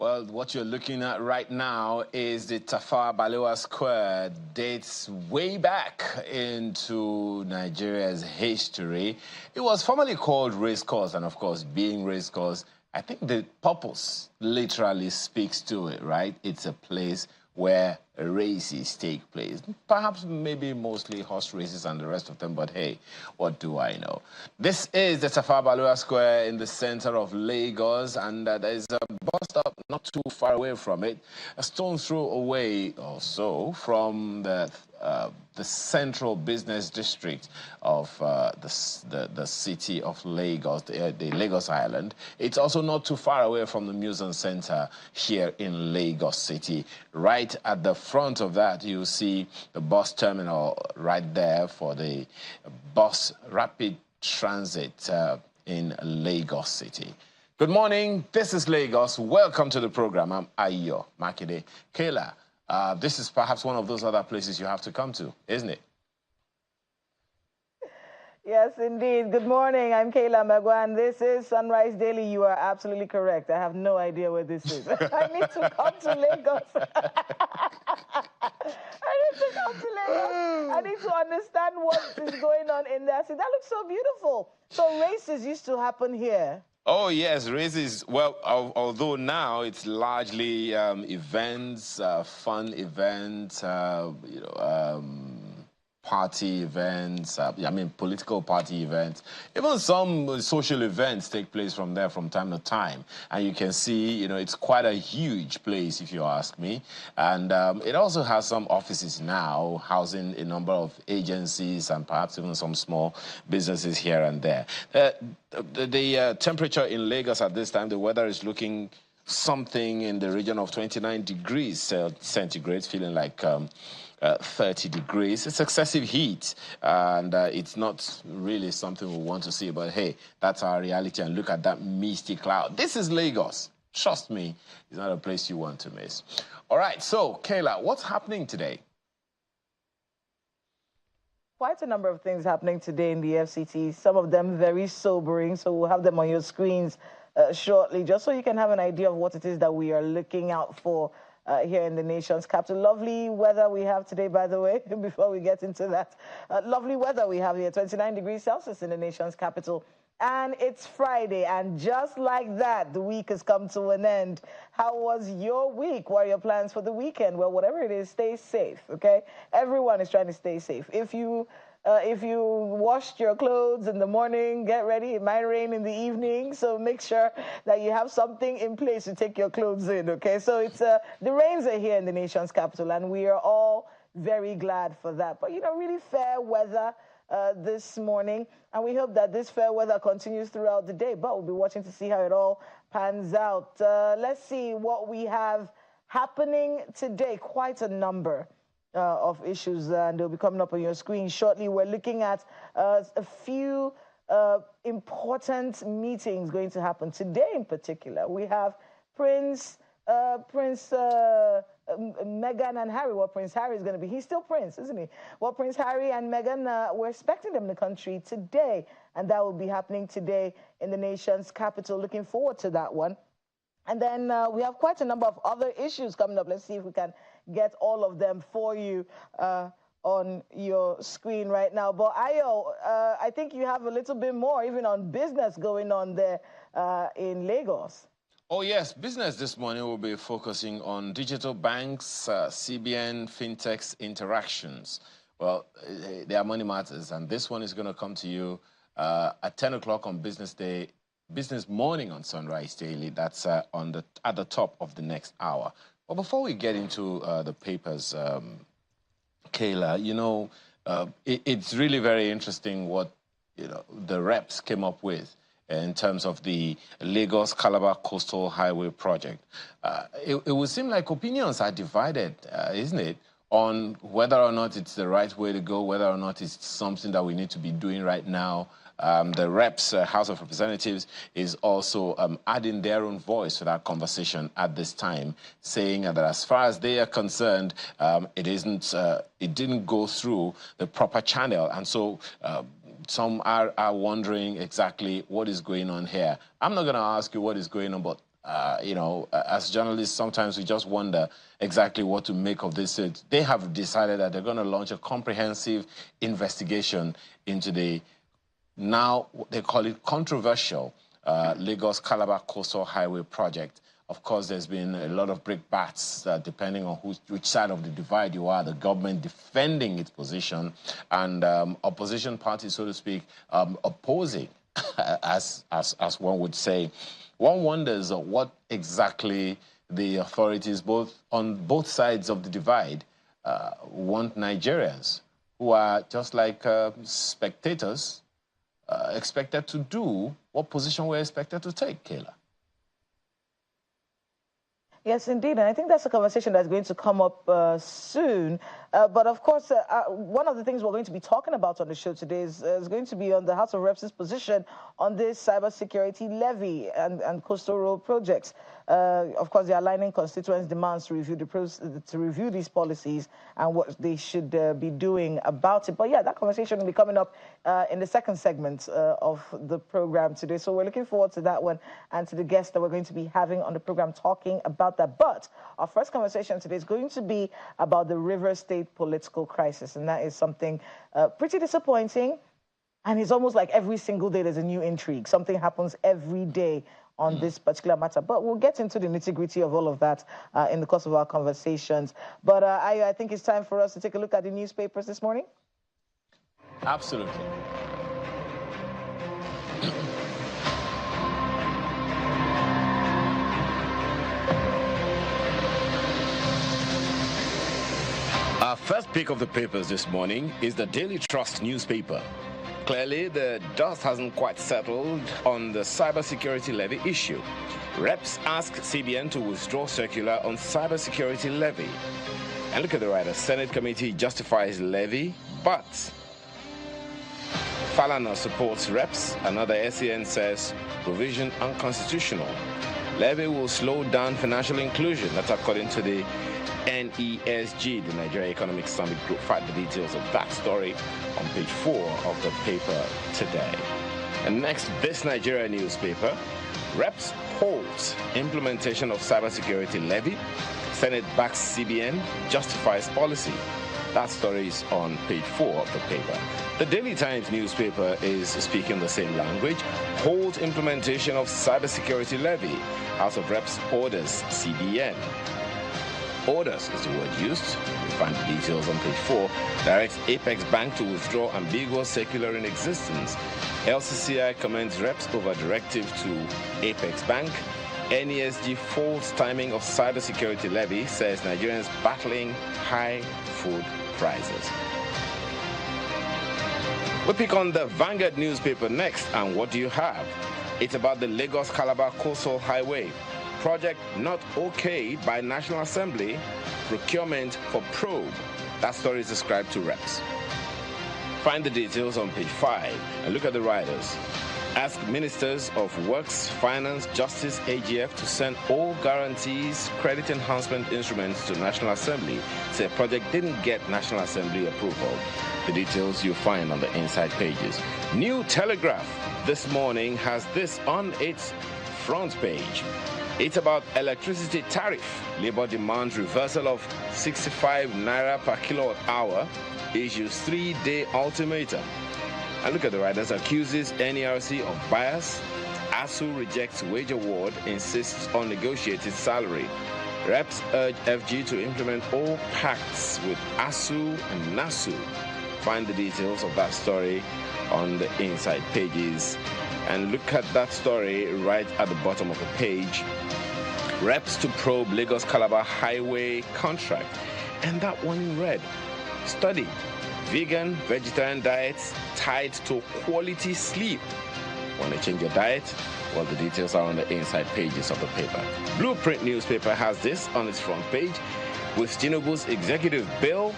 Well, what you're looking at right now is the Tafawa Balewa Square. Dates way back into Nigeria's history. It was formerly called Racecourse, and of course, being Racecourse, I think the purpose literally speaks to it, right? It's a place where races take place. Perhaps, maybe mostly horse races and the rest of them, but hey, what do I know? This is the Tafawa Balewa Square in the center of Lagos, and there's a bus stop not too far away from it, a stone's throw away or so from the central business district of the city of Lagos, the Lagos Island. It's also not too far away from the Museum Center here in Lagos City. Right at the front of that, you see the bus terminal right there for the bus rapid transit in Lagos City. Good morning, this is Lagos. Welcome to the program. I'm Ayo Makide. Kayla, this is perhaps one of those other places you have to come to, isn't it? Yes, indeed. Good morning. I'm Kayla Magwan. This is Sunrise Daily. You are absolutely correct. I have no idea where this is. I need to come to Lagos. I need to come to Lagos. I need to understand what is going on in there. See, that looks so beautiful. So races used to happen here. Oh, yes, races. Well, although now it's largely events, fun events, party events, political party events. Even some social events take place from there from time to time. And you can see, it's quite a huge place, if you ask me. And it also has some offices now, housing a number of agencies and perhaps even some small businesses here and there. The temperature in Lagos at this time, the weather is looking something in the region of 29 degrees centigrade, feeling like 30 degrees. It's excessive heat, and it's not really something we want to see, but hey, that's our reality. And look at that misty cloud. This is Lagos. Trust me, it's not a place you want to miss. All right, so Kayla, what's happening today? Quite a number of things happening today in the FCT, some of them very sobering, so we'll have them on your screens shortly, just so you can have an idea of what it is that we are looking out for here in the nation's capital. Lovely weather we have today, by the way, before we get into that. Lovely weather we have here, 29 degrees Celsius in the nation's capital. And it's Friday, and just like that, the week has come to an end. How was your week? What are your plans for the weekend? Well, whatever it is, stay safe, okay? Everyone is trying to stay safe. If you washed your clothes in the morning, get ready. It might rain in the evening, so make sure that you have something in place to take your clothes in, okay? So it's the rains are here in the nation's capital, and we are all very glad for that. But, really fair weather this morning, and we hope that this fair weather continues throughout the day, but we'll be watching to see how it all pans out. Let's see what we have happening today. Quite a number of issues, and they'll be coming up on your screen shortly. We're looking at a few important meetings going to happen today. In particular, we have Prince Meghan and Harry. Well, Prince Harry is going to be, he's still Prince, isn't he? Well, Prince Harry and Meghan, we're expecting them in the country today, and that will be happening today in the nation's capital. Looking forward to that one. And then we have quite a number of other issues coming up. Let's see if we can get all of them for you on your screen right now. But Ayo, I think you have a little bit more, even on business going on there in Lagos. Oh, yes. Business this morning will be focusing on digital banks, CBN, Fintech's interactions. Well, they are money matters, and this one is going to come to you at 10 o'clock on Business Morning on Sunrise Daily. That's at the top of the next hour. But before we get into the papers, Kayla, it's really very interesting what the reps came up with in terms of the Lagos-Calabar Coastal Highway project. It would seem like opinions are divided, isn't it, on whether or not it's the right way to go, whether or not it's something that we need to be doing right now. The reps, House of Representatives, is also adding their own voice to that conversation at this time, saying that as far as they are concerned, it didn't go through the proper channel, and so some are wondering exactly what is going on here. I'm not going to ask you what is going on, but As journalists, sometimes we just wonder exactly what to make of this. They have decided that they're going to launch a comprehensive investigation into the, now they call it controversial, Lagos-Calabar Coastal Highway project. Of course, there's been a lot of brickbats, depending on which side of the divide you are, the government defending its position, and opposition parties, so to speak, opposing, as one would say. One wonders what exactly the authorities, on both sides of the divide, want Nigerians, who are just like spectators, expected to do what position we're expected to take, Kayla. Yes, indeed. And I think that's a conversation that's going to come up soon. But of course, one of the things we're going to be talking about on the show today is going to be on the House of Reps' position on this cybersecurity levy and coastal road projects. Of course, they're aligning constituents' demands to review these policies and what they should be doing about it. But yeah, that conversation will be coming up in the second segment of the program today. So we're looking forward to that one and to the guests that we're going to be having on the program talking about that. But our first conversation today is going to be about the Rivers State political crisis, and that is something pretty disappointing. And it's almost like every single day there's a new intrigue. Something happens every day on this particular matter. But we'll get into the nitty-gritty of all of that in the course of our conversations. But I think it's time for us to take a look at the newspapers this morning. Absolutely. Our first pick of the papers this morning is the Daily Trust newspaper. Clearly, the dust hasn't quite settled on the cybersecurity levy issue. Reps ask CBN to withdraw circular on cybersecurity levy. And look at the writer. Senate committee justifies levy, but Falana supports reps. Another SEN says provision unconstitutional. Levy will slow down financial inclusion. That's according to the NESG, the Nigeria Economic Summit Group. Find the details of that story on page 4 of the paper today. And next, this Nigeria newspaper. Reps holds implementation of cybersecurity levy. Senate backs CBN, justifies policy. That story is on page 4 of the paper. The Daily Times newspaper is speaking the same language. Holds implementation of cybersecurity levy. House of Reps orders CBN. Orders is the word used. You find the details on page 4. Directs Apex Bank to withdraw ambiguous circular in existence. LCCI commends reps over directive to Apex Bank. NESG folds timing of cybersecurity levy, says Nigerians battling high food prices. We pick on the Vanguard newspaper next, and what do you have? It's about the Lagos-Calabar Coastal Highway. Project not okayed by National Assembly, procurement for probe. That story is described to reps. Find the details on page 5 and look at the riders. Ask Ministers of Works, Finance, Justice, AGF to send all guarantees, credit enhancement instruments to National Assembly. Say project didn't get National Assembly approval. The details you'll find on the inside pages. New Telegraph this morning has this on its front page. It's about electricity tariff. Labour demands reversal of 65 naira per kilowatt hour. Issues 3-day ultimatum. And look at the writers. Accuses NERC of bias. ASU rejects wage award. Insists on negotiated salary. Reps urge FG to implement all pacts with ASU and NASU. Find the details of that story on the inside pages. And look at that story right at the bottom of the page. Reps to probe Lagos-Calabar Highway contract. And that one in red. Study. Vegan, vegetarian diets tied to quality sleep. Want to change your diet? Well, the details are on the inside pages of the paper. Blueprint newspaper has this on its front page. With Tinubu's executive bill,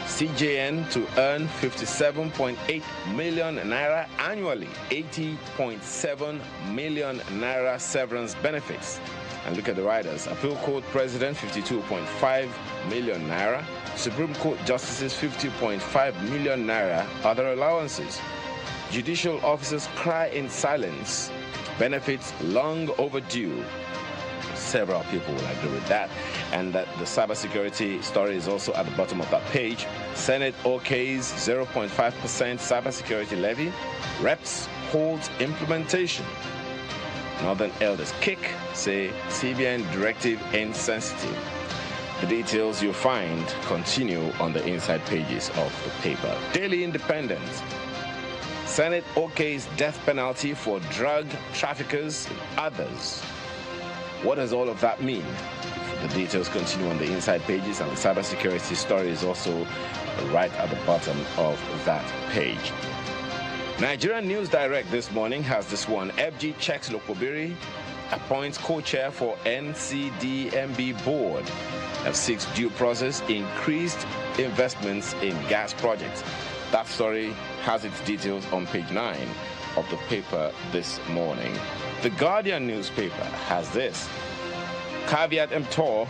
CJN to earn 57.8 million naira annually, 80.7 million naira severance benefits. And look at the riders. Appeal Court President, 52.5 million naira. Supreme Court Justices, 50.5 million naira. Other allowances. Judicial officers cry in silence. Benefits long overdue. several people will agree with that. And that the cybersecurity story is also at the bottom of that page. Senate OK's 0.5% cybersecurity levy. Reps holds implementation. Northern elders kick, say CBN directive insensitive. The details you'll find continue on the inside pages of the paper. Daily Independent. Senate OK's death penalty for drug traffickers and others. What does all of that mean? The details continue on the inside pages, and the cybersecurity story is also right at the bottom of that page. Nigerian News Direct this morning has this one. FG checks Lokobiri, appoints co-chair for NCDMB board. F6 due process, increased investments in gas projects. That story has its details on page 9 of the paper this morning. The Guardian newspaper has this. Caveat emptor,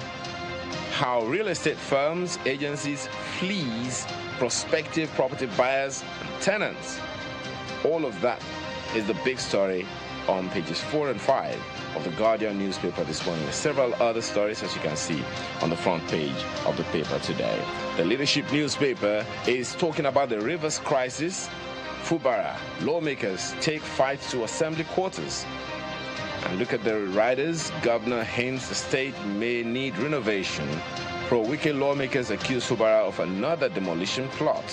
how real estate firms, agencies flees prospective property buyers and tenants. All of that is the big story on pages 4 and 5 of the Guardian newspaper this morning. There's several other stories, as you can see on the front page of the paper today. The Leadership newspaper is talking about the Rivers crisis. Fubara, lawmakers take fight to assembly quarters. And look at the riders. Governor hints the state may need renovation. Pro-Wike lawmakers accuse Fubara of another demolition plot.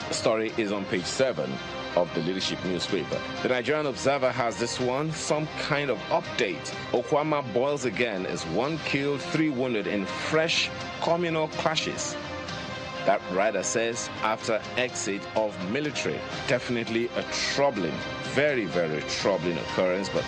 The story is on page 7 of the Leadership newspaper. The Nigerian Observer has this one, some kind of update. Okwama boils again as 1 killed, 3 wounded in fresh communal clashes. That writer says after exit of military. Definitely a troubling, very, very troubling occurrence, but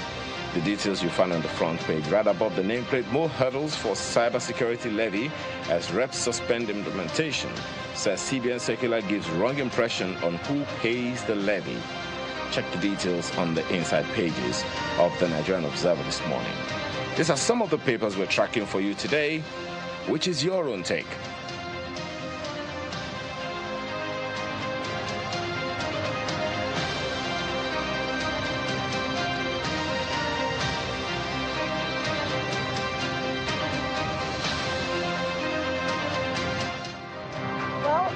the details you find on the front page. Right above the nameplate, more hurdles for cybersecurity levy as reps suspend implementation. Says CBN circular gives wrong impression on who pays the levy. Check the details on the inside pages of the Nigerian Observer this morning. These are some of the papers we're tracking for you today. Which is your own take?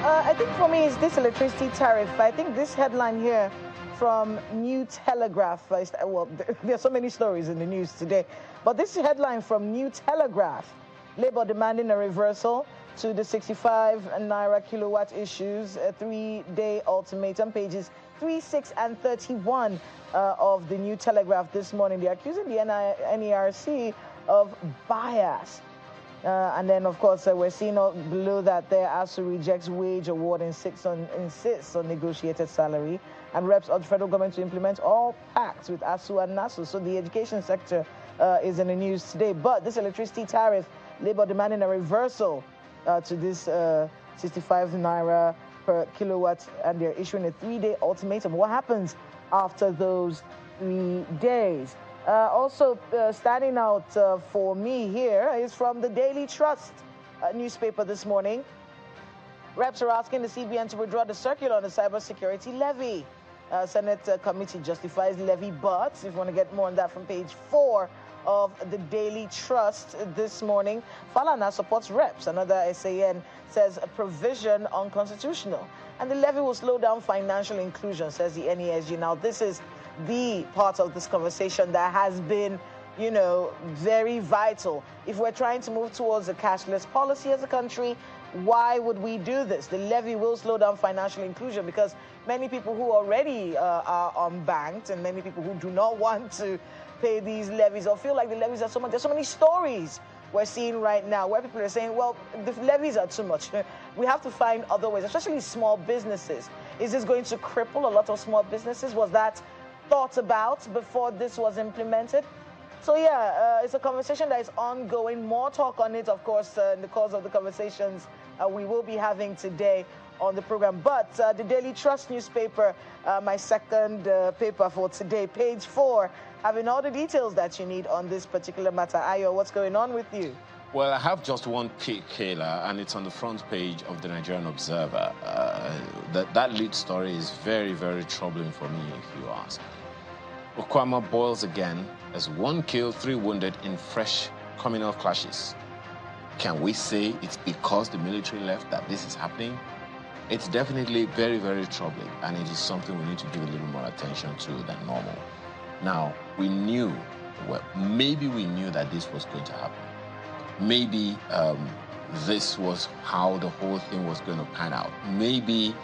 I think for me, it's this electricity tariff. I think this headline here from New Telegraph, well, there are so many stories in the news today, but this headline from New Telegraph, Labour demanding a reversal to the 65 naira kilowatt issues, a 3-day ultimatum, pages 3, 6, and 31 of the New Telegraph this morning. They're accusing the NERC of bias. And then, of course, we're seeing below that there ASU rejects wage award and insists on negotiated salary. And reps urge federal government to implement all pacts with ASU and NASU. So the education sector is in the news today. But this electricity tariff, Labour demanding a reversal to this 65 naira per kilowatt, and they're issuing a 3-day ultimatum. What happens after those 3 days? Also standing out for me here is from the Daily Trust newspaper this morning. Reps are asking the CBN to withdraw the circular on the cybersecurity levy. Senate committee justifies levy, but if you want to get more on that from page 4 of the Daily Trust this morning, Falana supports reps. Another SAN says a provision unconstitutional. And the levy will slow down financial inclusion, says the NESG. Now, this is the part of this conversation that has been, you know, very vital. If we're trying to move towards a cashless policy as a country, why would we do this? The levy will slow down financial inclusion because many people who already are unbanked and many people who do not want to pay these levies or feel like the levies are so much. There's so many stories we're seeing right now where people are saying, well, the levies are too much. We have to find other ways, especially small businesses. Is this going to cripple a lot of small businesses? Was that thought about before this was implemented? So yeah, it's a conversation that is ongoing. More talk on it, of course, in the course of the conversations we will be having today on the program. But the Daily Trust newspaper, my second paper for today, page 4, having all the details that you need on this particular matter. Ayo, what's going on with you? Well, I have just one pick, Kayla, and it's on the front page of the Nigerian Observer. That lead story is very, very troubling for me, if you ask. Okwama boils again as 1 killed, 3 wounded in fresh communal clashes. Can we say it's because the military left that this is happening? It's definitely very, very troubling, and it is something we need to give a little more attention to than normal. Now, we knew, well, maybe we knew that this was going to happen. Maybe this was how the whole thing was going to pan out. Maybe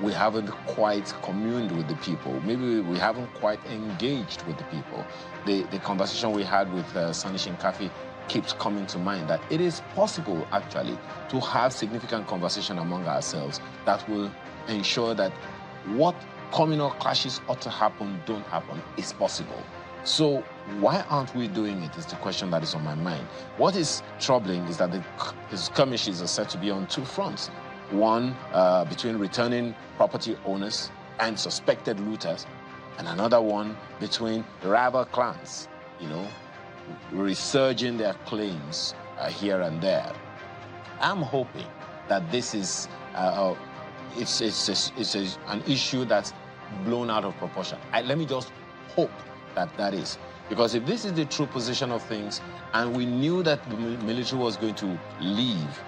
we haven't quite communed with the people. Maybe we haven't quite engaged with the people. The conversation we had with Sani Shinkafi keeps coming to mind, that it is possible, actually, to have significant conversation among ourselves that will ensure that what communal clashes ought to happen don't happen is possible. So why aren't we doing it is the question that is on my mind. What is troubling is that the skirmishes are said to be on two fronts. One between returning property owners and suspected looters, and another one between rival clans, resurging their claims here and there. I'm hoping that this is it's an issue that's blown out of proportion. Let me just hope that is. Because if this is the true position of things, and we knew that the military was going to leave,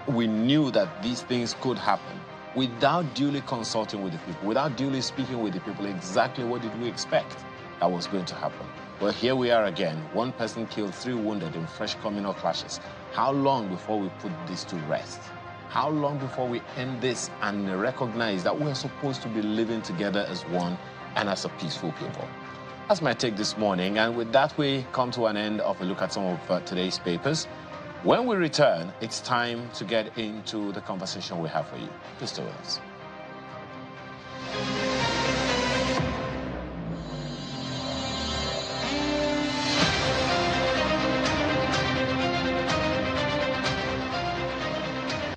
we knew that these things could happen without duly consulting with the people, without duly speaking with the people, exactly what did we expect that was going to happen? Well, here we are again, 1 person killed, 3 wounded in fresh communal clashes. How long before we put this to rest? How long before we end this and recognize that we're supposed to be living together as one and as a peaceful people? That's my take this morning, and with that we come to an end of a look at some of today's papers. When we return, it's time to get into the conversation we have for you. Please stay with us.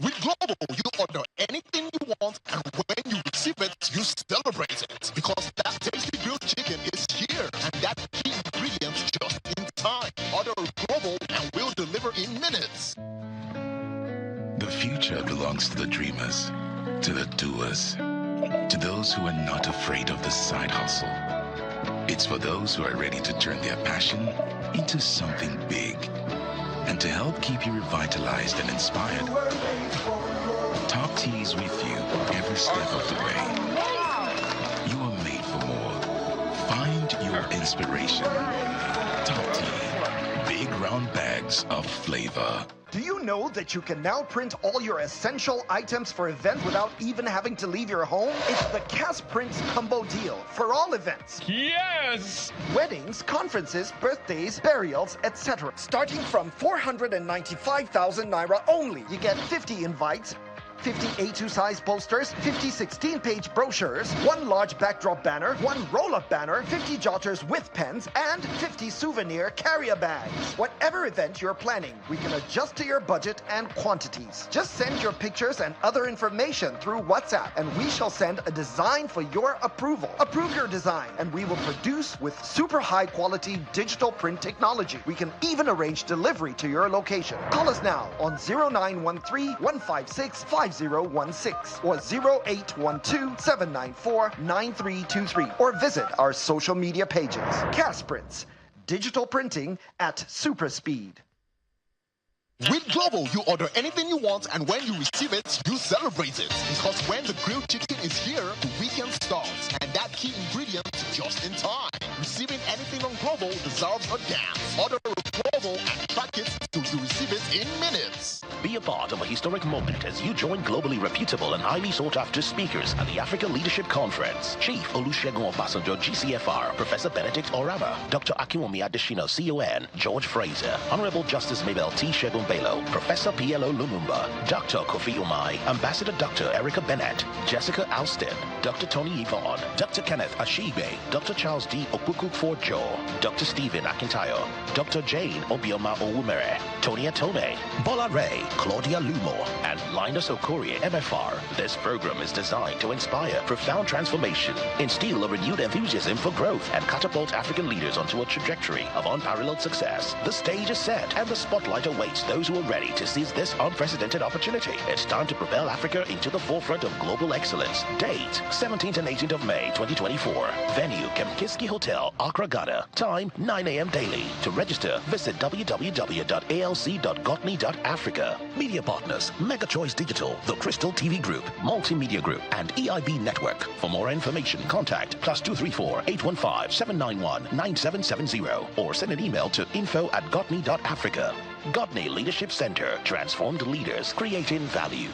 With Global, you order anything you want, and when you receive it, you celebrate it. Because that tasty grilled chicken is here, and that key ingredient just in time. Order Global, and we'll deliver in minutes. The future belongs to the dreamers, to the doers, to those who are not afraid of the side hustle. It's for those who are ready to turn their passion into something big. And to help keep you revitalized and inspired, Top Tea is with you every step of the way. You are made for more. Find your inspiration. Top Tea, big round bags of flavor. Do you know that you can now print all your essential items for events without even having to leave your home? It's the Cash Prints Combo Deal for all events. Yes! Weddings, conferences, birthdays, burials, etc. Starting from 495,000 Naira only. You get 50 invites, 50 A2 size posters, 50 16-page brochures, 1 large backdrop banner, 1 roll-up banner, 50 jotters with pens, and 50 souvenir carrier bags. Whatever event you're planning, we can adjust to your budget and quantities. Just send your pictures and other information through WhatsApp, and we shall send a design for your approval. Approve your design, and we will produce with super high-quality digital print technology. We can even arrange delivery to your location. Call us now on 0913-156-5016 or 0812-794-9323 or visit our social media pages. Cash Prints, digital printing at super speed. With Global, you order anything you want, and when you receive it, you celebrate it. Because when the grilled chicken is here, the weekend starts, and that key ingredient just in time. Receiving anything on Global deserves a dance. Order Global and track it till you receive it in minutes. Be a part of a historic moment as you join globally reputable and highly sought-after speakers at the Africa Leadership Conference. Chief Olusegun Obasanjo, GCFR, Professor Benedict Orama, Dr. Akinwumi Adesina, CON, George Fraser, Honorable Justice Mabel T. Shegun Bello, Professor P.L.O. Lumumba, Dr. Kofi Umai, Ambassador Dr. Erica Bennett, Jessica Alston, Dr. Tony Yvonne, Dr. Kenneth Ashibe, Dr. Charles D. Okpukuk-Forjo, Dr. Stephen Akintayo, Dr. Jane Obioma Owumere, Tony Atome, Bola Ray, Claudia Lumo, and Linus Okorie, MFR. This program is designed to inspire profound transformation, instill a renewed enthusiasm for growth, and catapult African leaders onto a trajectory of unparalleled success. The stage is set, and the spotlight awaits those who are ready to seize this unprecedented opportunity. It's time to propel Africa into the forefront of global excellence. Date, 17th and 18th of May, 2024. Venue, Kemkiski Hotel, Accra, Ghana. Time, 9 a.m. daily. To register, visit www.alc.gotney.africa. Media partners, MegaChoice Digital, The Crystal TV Group, Multimedia Group, and EIB Network. For more information, contact +234 815 791 9770 or send an email to info@gotney.africa. Gotney Leadership Center, transformed leaders creating value.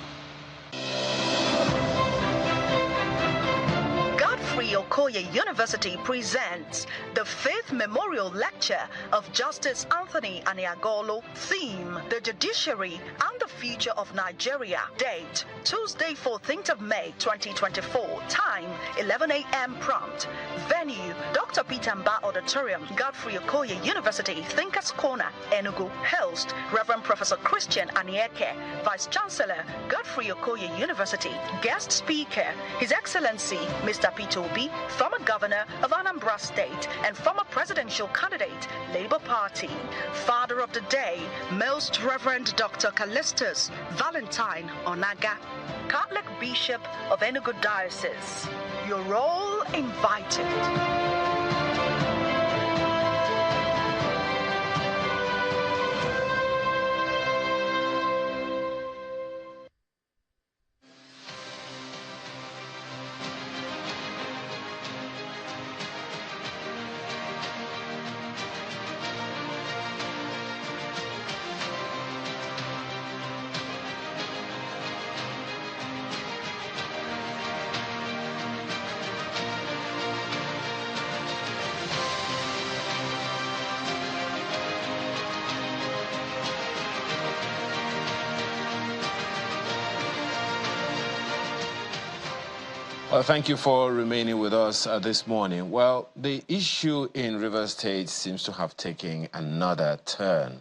Okoye University presents the 5th Memorial Lecture of Justice Anthony Aniagolo. Theme: The Judiciary and the Future of Nigeria. Date: Tuesday, 14th of May, 2024. Time: 11 a.m. prompt. Venue: Dr. Peter Mba Auditorium, Godfrey Okoye University, Thinkers Corner, Enugu. Host: Reverend Professor Christian Anieke, Vice Chancellor, Godfrey Okoye University. Guest speaker: His Excellency Mr. Peter Obi, former governor of Anambra State and former presidential candidate, Labour Party. Father of the Day: Most Reverend Dr. Callistus Valentine Onaga, Catholic Bishop of Enugu Diocese. You're all invited. Well, thank you for remaining with us this morning. Well, the issue in Rivers State seems to have taken another turn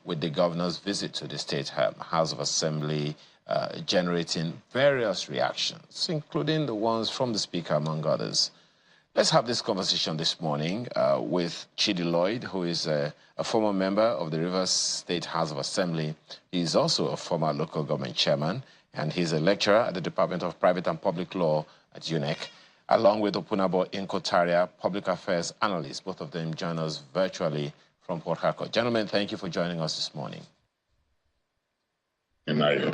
with the governor's visit to the State House of Assembly generating various reactions, including the ones from the Speaker, among others. Let's have this conversation this morning with Chidi Lloyd, who is a former member of the Rivers State House of Assembly. He's also a former local government chairman, and he's a lecturer at the Department of Private and Public Law at UNEC, along with Opunabo Inkotaria, public affairs analyst. Both of them join us virtually from Port Harcourt. Gentlemen, thank you for joining us this morning. Good night.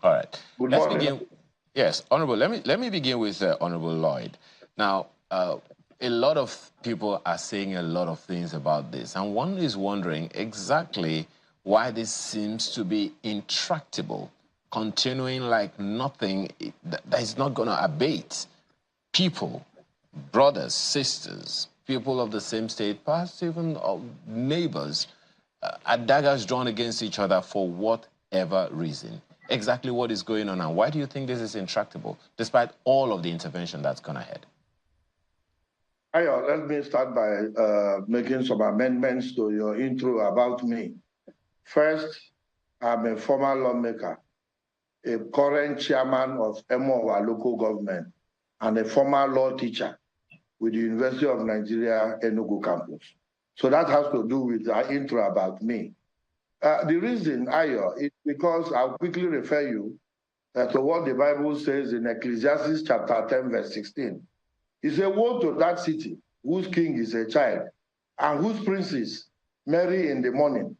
All right. Let's begin. Yes, Honorable. Let me begin with Honorable Lloyd. Now, a lot of people are saying a lot of things about this, and one is wondering exactly why this seems to be intractable, continuing like nothing that is not going to abate. People, brothers, sisters, people of the same state, perhaps even neighbors, are daggers drawn against each other for whatever reason. Exactly what is going on, and why do you think this is intractable, despite all of the intervention that's gone ahead? Let me start by making some amendments to your intro about me. First, I'm a former lawmaker, a current chairman of Emowa local government, and a former law teacher with the University of Nigeria, Enugu campus. So that has to do with our intro about me. The reason, Ayo, is because I'll quickly refer you to what the Bible says in Ecclesiastes chapter 10, verse 16. It says, woe to that city whose king is a child and whose princes marry in the morning.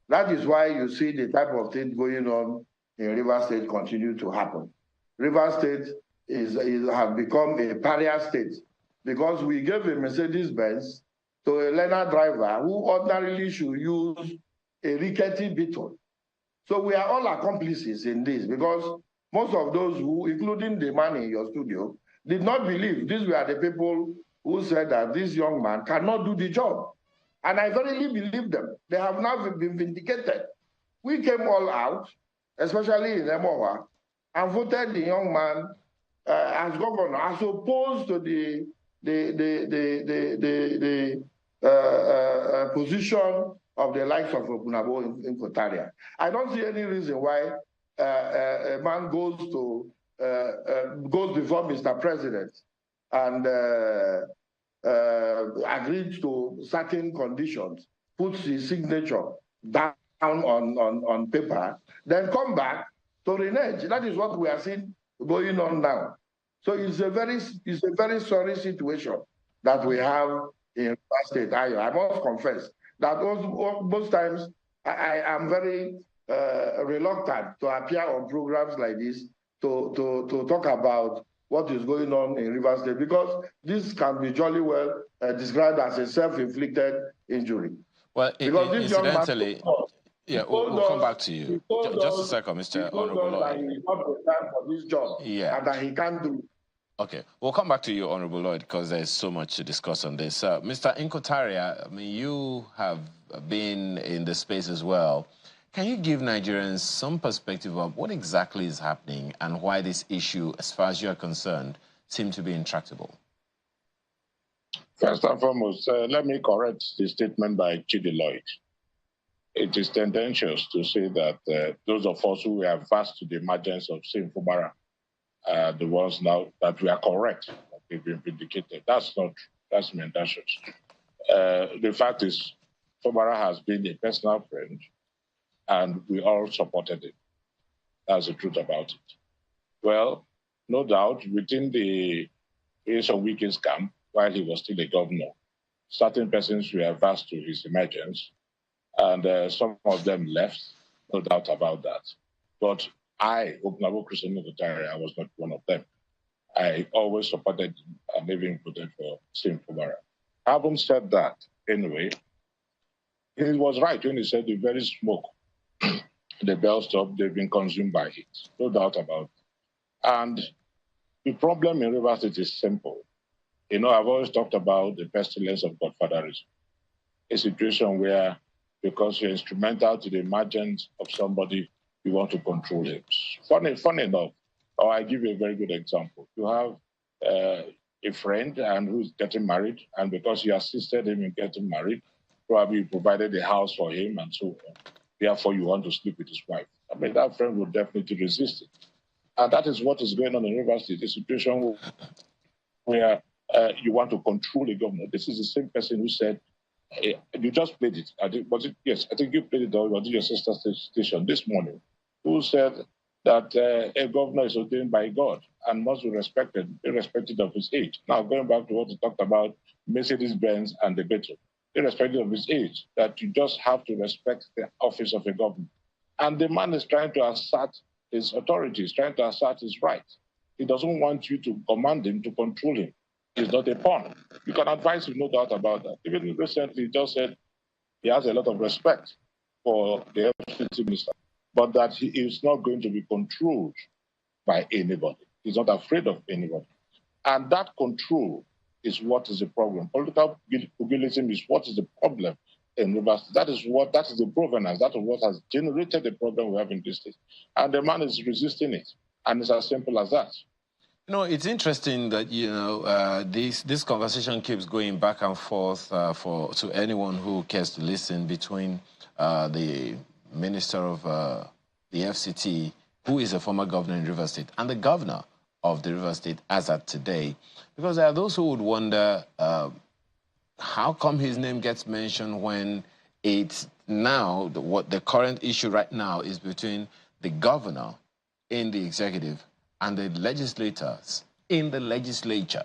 That is why you see the type of thing going on in Rivers State continue to happen. Rivers State has become a pariah state because we gave a Mercedes-Benz to a learner driver who ordinarily should use a rickety Beetle. So we are all accomplices in this because most of those who, including the man in your studio, did not believe. These were the people who said that this young man cannot do the job. And I verily believe them. They have now been vindicated. We came all out, especially in Emowa, and voted the young man as governor, as opposed to the position of the likes of Opunabo in Kotaria. I don't see any reason why a man goes before Mr. President and agrees to certain conditions, puts his signature down on paper, then come back to renege. That is what we are seeing going on now. So it's a very sorry situation that we have in Rivers State. I must confess that most times I am very reluctant to appear on programs like this to talk about what is going on in Rivers State, because this can be jolly well described as a self-inflicted injury. Well, because this incidentally, young man, yeah, we'll come back to you. Just a second, Mr. Honorable Lawyer. That he is not prepared for this job, and that he can't do it. Okay, we'll come back to you, Honorable Lloyd, because there's so much to discuss on this. Mr. Inkotaria, I mean, you have been in the space as well. Can you give Nigerians some perspective of what exactly is happening and why this issue, as far as you're concerned, seems to be intractable? First and foremost, let me correct the statement by Chidi Lloyd. It is tendentious to say that those of us who are averse to the emergence of Sim Fubara are the ones now that we are correct, that we've been vindicated. That's not true. That's mendacious. The fact is, Fubara has been a personal friend, and we all supported him. That's the truth about it. Well, no doubt, within the Asian Weekends camp, while he was still a governor, certain persons were averse to his emergence, and some of them left, no doubt about that. But I, Opunabo Christian Nogotari, I was not one of them. I always supported him and even voted for Sim Fubara. Having said that, anyway, he was right when he said the very smoke, the bell stop, they've been consumed by it, no doubt about it. And the problem in Rivers State is simple. You know, I've always talked about the pestilence of godfatherism, a situation where, because you're instrumental to the emergence of somebody, you want to control him. Funny enough, I give you a very good example. You have a friend and who's getting married, and because you assisted him in getting married, probably you provided a house for him and so on. Therefore, you want to sleep with his wife. I mean, that friend would definitely resist it. And that is what is going on in Rivers State, a situation where you want to control the government. This is the same person who said, you just played it. Yes, I think you played it, or was it your sister station this morning, who said that a governor is ordained by God and must be respected, irrespective of his age. Now, going back to what we talked about, Mercedes-Benz and the Beto, irrespective of his age, that you just have to respect the office of a governor. And the man is trying to assert his authority, he's trying to assert his rights. He doesn't want you to command him, to control him. He's not a pawn. You can advise him, no doubt about that. Even recently, he just said he has a lot of respect for the FCT minister, but that he is not going to be controlled by anybody. He's not afraid of anybody. And that control is what is the problem. Political populism is what is the problem in Rivers. That is the provenance. That is what has generated the problem we have in this state. And the man is resisting it. And it's as simple as that. You know, it's interesting that, you know, this conversation keeps going back and forth to anyone who cares to listen between the Minister of the FCT, who is a former governor in Rivers State, and the governor of the Rivers State as at today. Because there are those who would wonder how come his name gets mentioned when it's now, what the current issue right now is between the governor in the executive and the legislators in the legislature.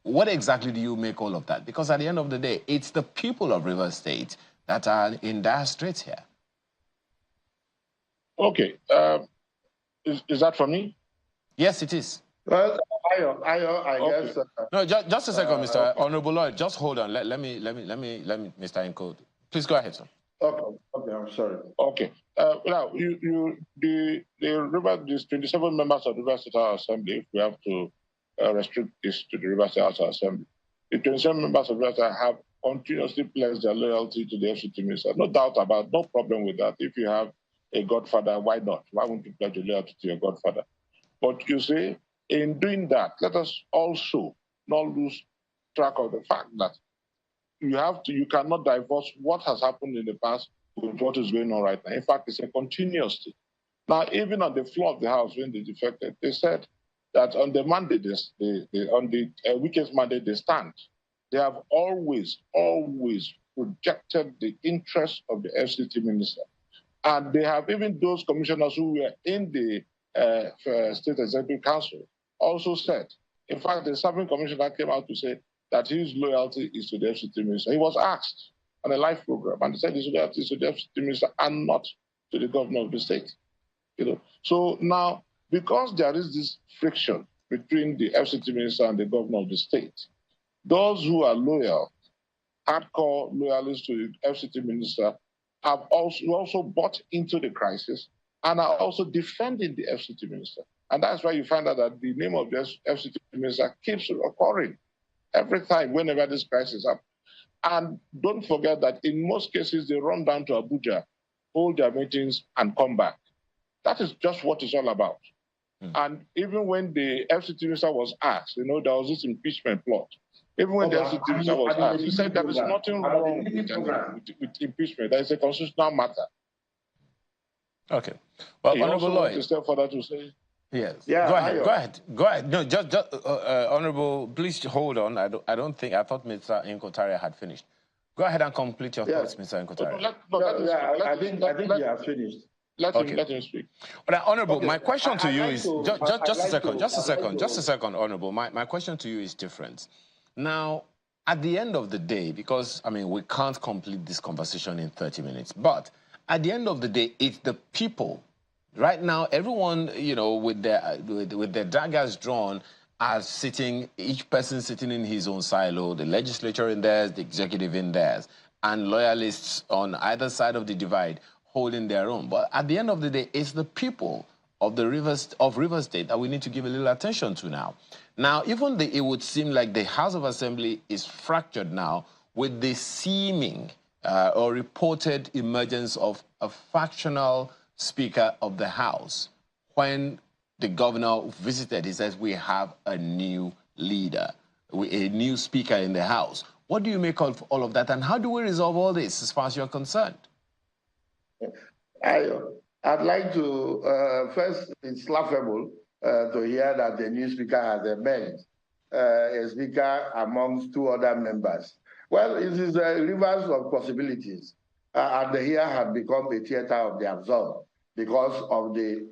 What exactly do you make all of that? Because at the end of the day, it's the people of Rivers State that are in dire straits here. Okay. Is that for me? Yes, it is. Well, I guess. No, just a second, Mr. Honorable Lloyd. Just hold on. Let me, Mr. Inco. Please go ahead, sir. Okay, I'm sorry. Okay. Now, the 27 members of the Rivers State House Assembly, if we have to restrict this to the Rivers State House Assembly, the 27 members of the Rivers State have continuously pledged their loyalty to the FCT minister. No doubt about, no problem with that. If you have a godfather, why not? Why won't you pledge your loyalty to your godfather? But you see, in doing that, let us also not lose track of the fact that you cannot divorce what has happened in the past with what is going on right now. In fact, it's a continuous thing. Now, even on the floor of the House, when they defected, they said that on the mandate, on the weakest mandate they stand, they have always projected the interests of the FCT minister. And they have even those commissioners who were in the State Executive Council also said, in fact, the serving commissioner came out to say that his loyalty is to the FCT minister. He was asked on a live program, and he said his loyalty is to the FCT minister and not to the governor of the state. So now, because there is this friction between the FCT minister and the governor of the state, those who are loyal, hardcore loyalists to the FCT minister, have also bought into the crisis and are also defending the FCT minister. And that's why you find out that the name of the FCT minister keeps occurring every time, whenever this crisis happens. And don't forget that in most cases, they run down to Abuja, hold their meetings, and come back. That is just what it's all about. And even when the FCT minister was asked, there was this impeachment plot. Even when the FCT minister was asked, he said there is nothing wrong with impeachment. That is a constitutional matter. Okay. Well, he Honorable Lloyd. To step further to say. Yes. Yeah, Go ahead. No, just Honorable, please hold on. I thought Mr. Inkotaria had finished. Go ahead and complete your thoughts, Mr. Inkotaria. I think you have finished. Let him speak. But Honorable, my question to you is just a second, Honorable. My question to you is different. Now, at the end of the day, because we can't complete this conversation in 30 minutes, but at the end of the day, it's the people. Right now, everyone, with their daggers drawn, are sitting, each person sitting in his own silo, the legislature in theirs, the executive in theirs, and loyalists on either side of the divide holding their own. But at the end of the day, it's the people of the River State that we need to give a little attention to now. Now, even it would seem like the House of Assembly is fractured now with the seeming or reported emergence of a factional Speaker of the House. When the governor visited, he says, we have a new leader, a new Speaker in the House. What do you make of all of that, and how do we resolve all this as far as you're concerned? I'd like to, first, it's laughable to hear that the new Speaker has emerged, a Speaker amongst two other members. Well, it is a reverse of possibilities. And here had become a theater of the absurd because of the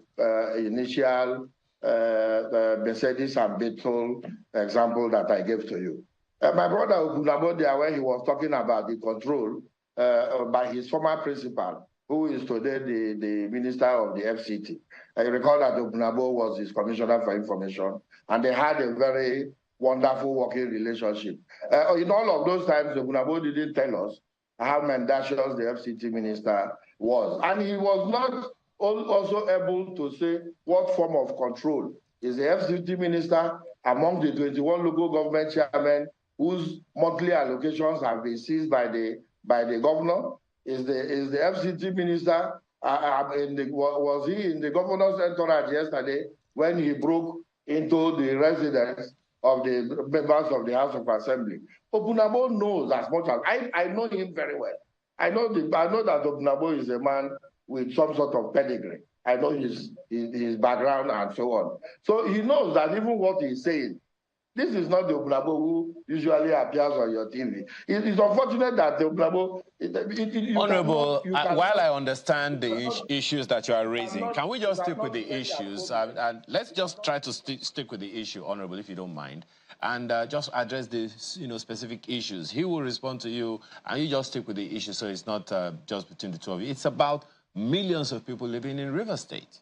initial Mercedes and Beetle example that I gave to you. My brother Ogunabo, where he was talking about the control by his former principal, who is today the minister of the FCT. I recall that Ogunabo was his commissioner for information, and they had a very wonderful working relationship. In all of those times, Ogunabo didn't tell us how mendacious the FCT minister was. And he was not also able to say what form of control is the FCT minister among the 21 local government chairmen whose monthly allocations have been seized by the governor. Is the FCT minister, was he in the governor's entourage yesterday when he broke into the residence of the members of the House of Assembly? Ogunabo knows as much as I know him very well. I know that Ogunabo is a man with some sort of pedigree. I know his background and so on. So he knows that even what he's saying, this is not the Ogunabo who usually appears on your TV. It's unfortunate that the Ogunabo... Honorable, while I understand the issues that you are raising, can we just stick with the issues? And let's just try to stick with the issue, Honorable, if you don't mind, and just address the specific issues. He will respond to you, and you just stick with the issue, so it's not just between the two of you. It's about millions of people living in River State.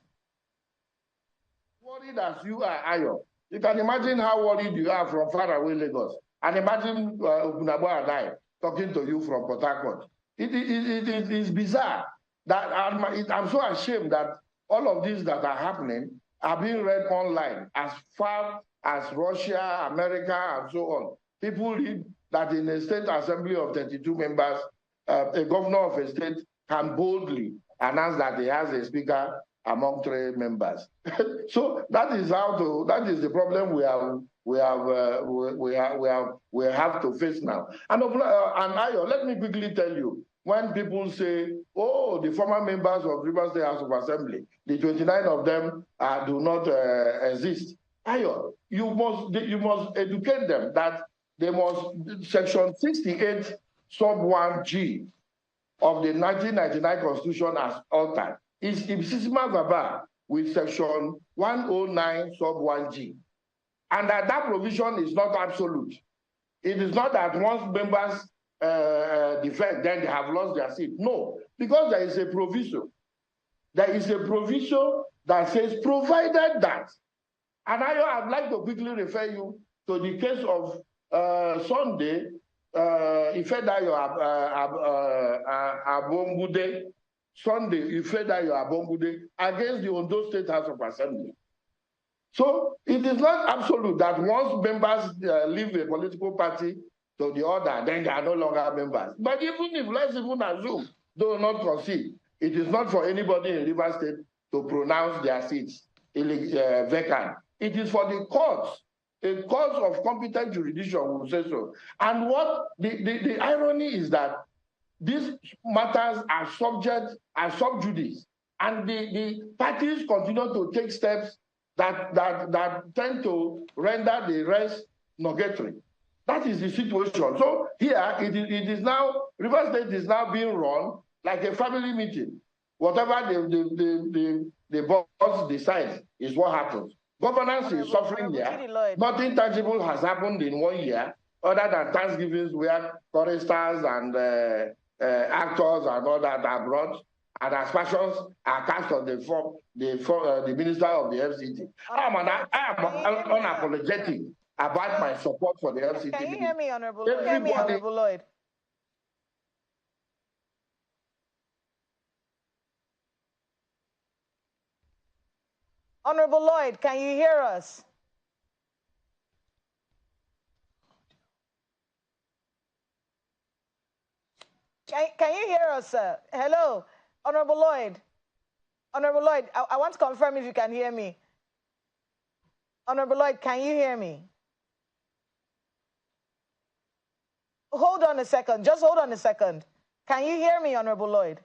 Worried as you are, Ayo. You can imagine how worried you are from far away Lagos. And imagine Ogunabo and I talking to you from Port Harcourt. It is bizarre. That I'm so ashamed that all of these that are happening are being read online as far as Russia, America, and so on. People read that in a state assembly of 32 members, a governor of a state can boldly announce that he has a speaker among 3 members. So that is the problem we have to face now. And Ayo, let me quickly tell you, when people say, oh, the former members of River State House of Assembly, the 29 of them do not exist. Ayo, you must educate them that they must, Section 68, sub 1G of the 1999 Constitution as altered, is ipsissima verba with Section 109, sub 1G. And that provision is not absolute. It is not that once members defect, then they have lost their seat. No, because there is a provision. There is a provision that says, provided that, and I'd like to quickly refer you to the case of Sunday, Ifedayo Abongude, Sunday Ifedayo Abongude, against the Ondo State House of Assembly. So it is not absolute that once members leave a political party to the other, then they are no longer members. But even if, let's even assume, they will not concede, it is not for anybody in Rivers State to pronounce their seats vacant. It is for the courts. A court of competent jurisdiction will say so. And what the irony is that these matters are sub judice, and the parties continue to take steps that tend to render the rest nugatory. That is the situation. So here it is now, Rivers State is now being run like a family meeting. Whatever the boss decides is what happens. Governance is suffering there. Nothing tangible has happened in 1 year, other than Thanksgivings where choristers and actors and all that are brought, and aspersions are cast on the minister of the FCT. I am unapologetic about my support for the FCT. Can you hear me, Honorable Lloyd? Hear me, Honorable Lloyd? Honorable Lloyd, can you hear us? Can you hear us, sir? Hello, Honorable Lloyd. Honorable Lloyd, I want to confirm if you can hear me. Honorable Lloyd, can you hear me? Hold on a second. Just hold on a second. Can you hear me, Honorable Lloyd?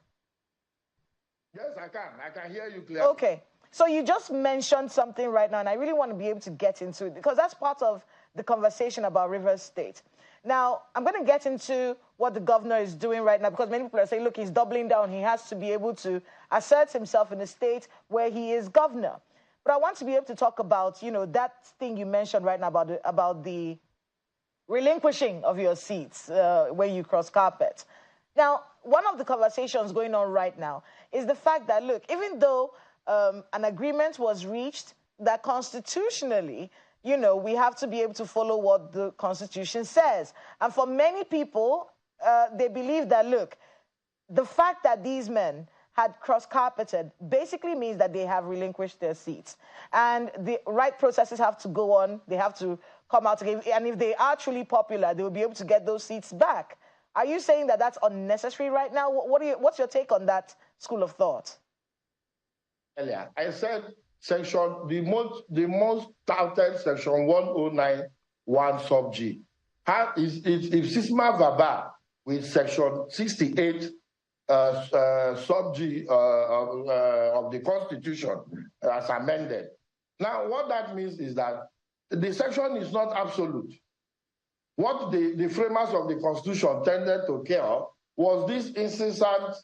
Yes, I can. I can hear you clearly. Okay. So you just mentioned something right now, and I really want to be able to get into it because that's part of the conversation about Rivers State. Now, I'm going to get into what the governor is doing right now because many people are saying, look, he's doubling down. He has to be able to assert himself in a state where he is governor. But I want to be able to talk about, you know, that thing you mentioned right now about the relinquishing of your seats where you cross carpet. Now, one of the conversations going on right now is the fact that, look, even though an agreement was reached that constitutionally, you know, we have to be able to follow what the Constitution says. And for many people, they believe that, look, the fact that these men had cross-carpeted basically means that they have relinquished their seats. And the right processes have to go on. They have to come out again. And if they are truly popular, they will be able to get those seats back. Are you saying that that's unnecessary right now? What's your take on that school of thought? Earlier, I said the most touted section 109(1) sub G is Sisma Vaba with section 68 sub G of the Constitution as amended. Now, what that means is that the section is not absolute. What the framers of the Constitution tended to care was this incessant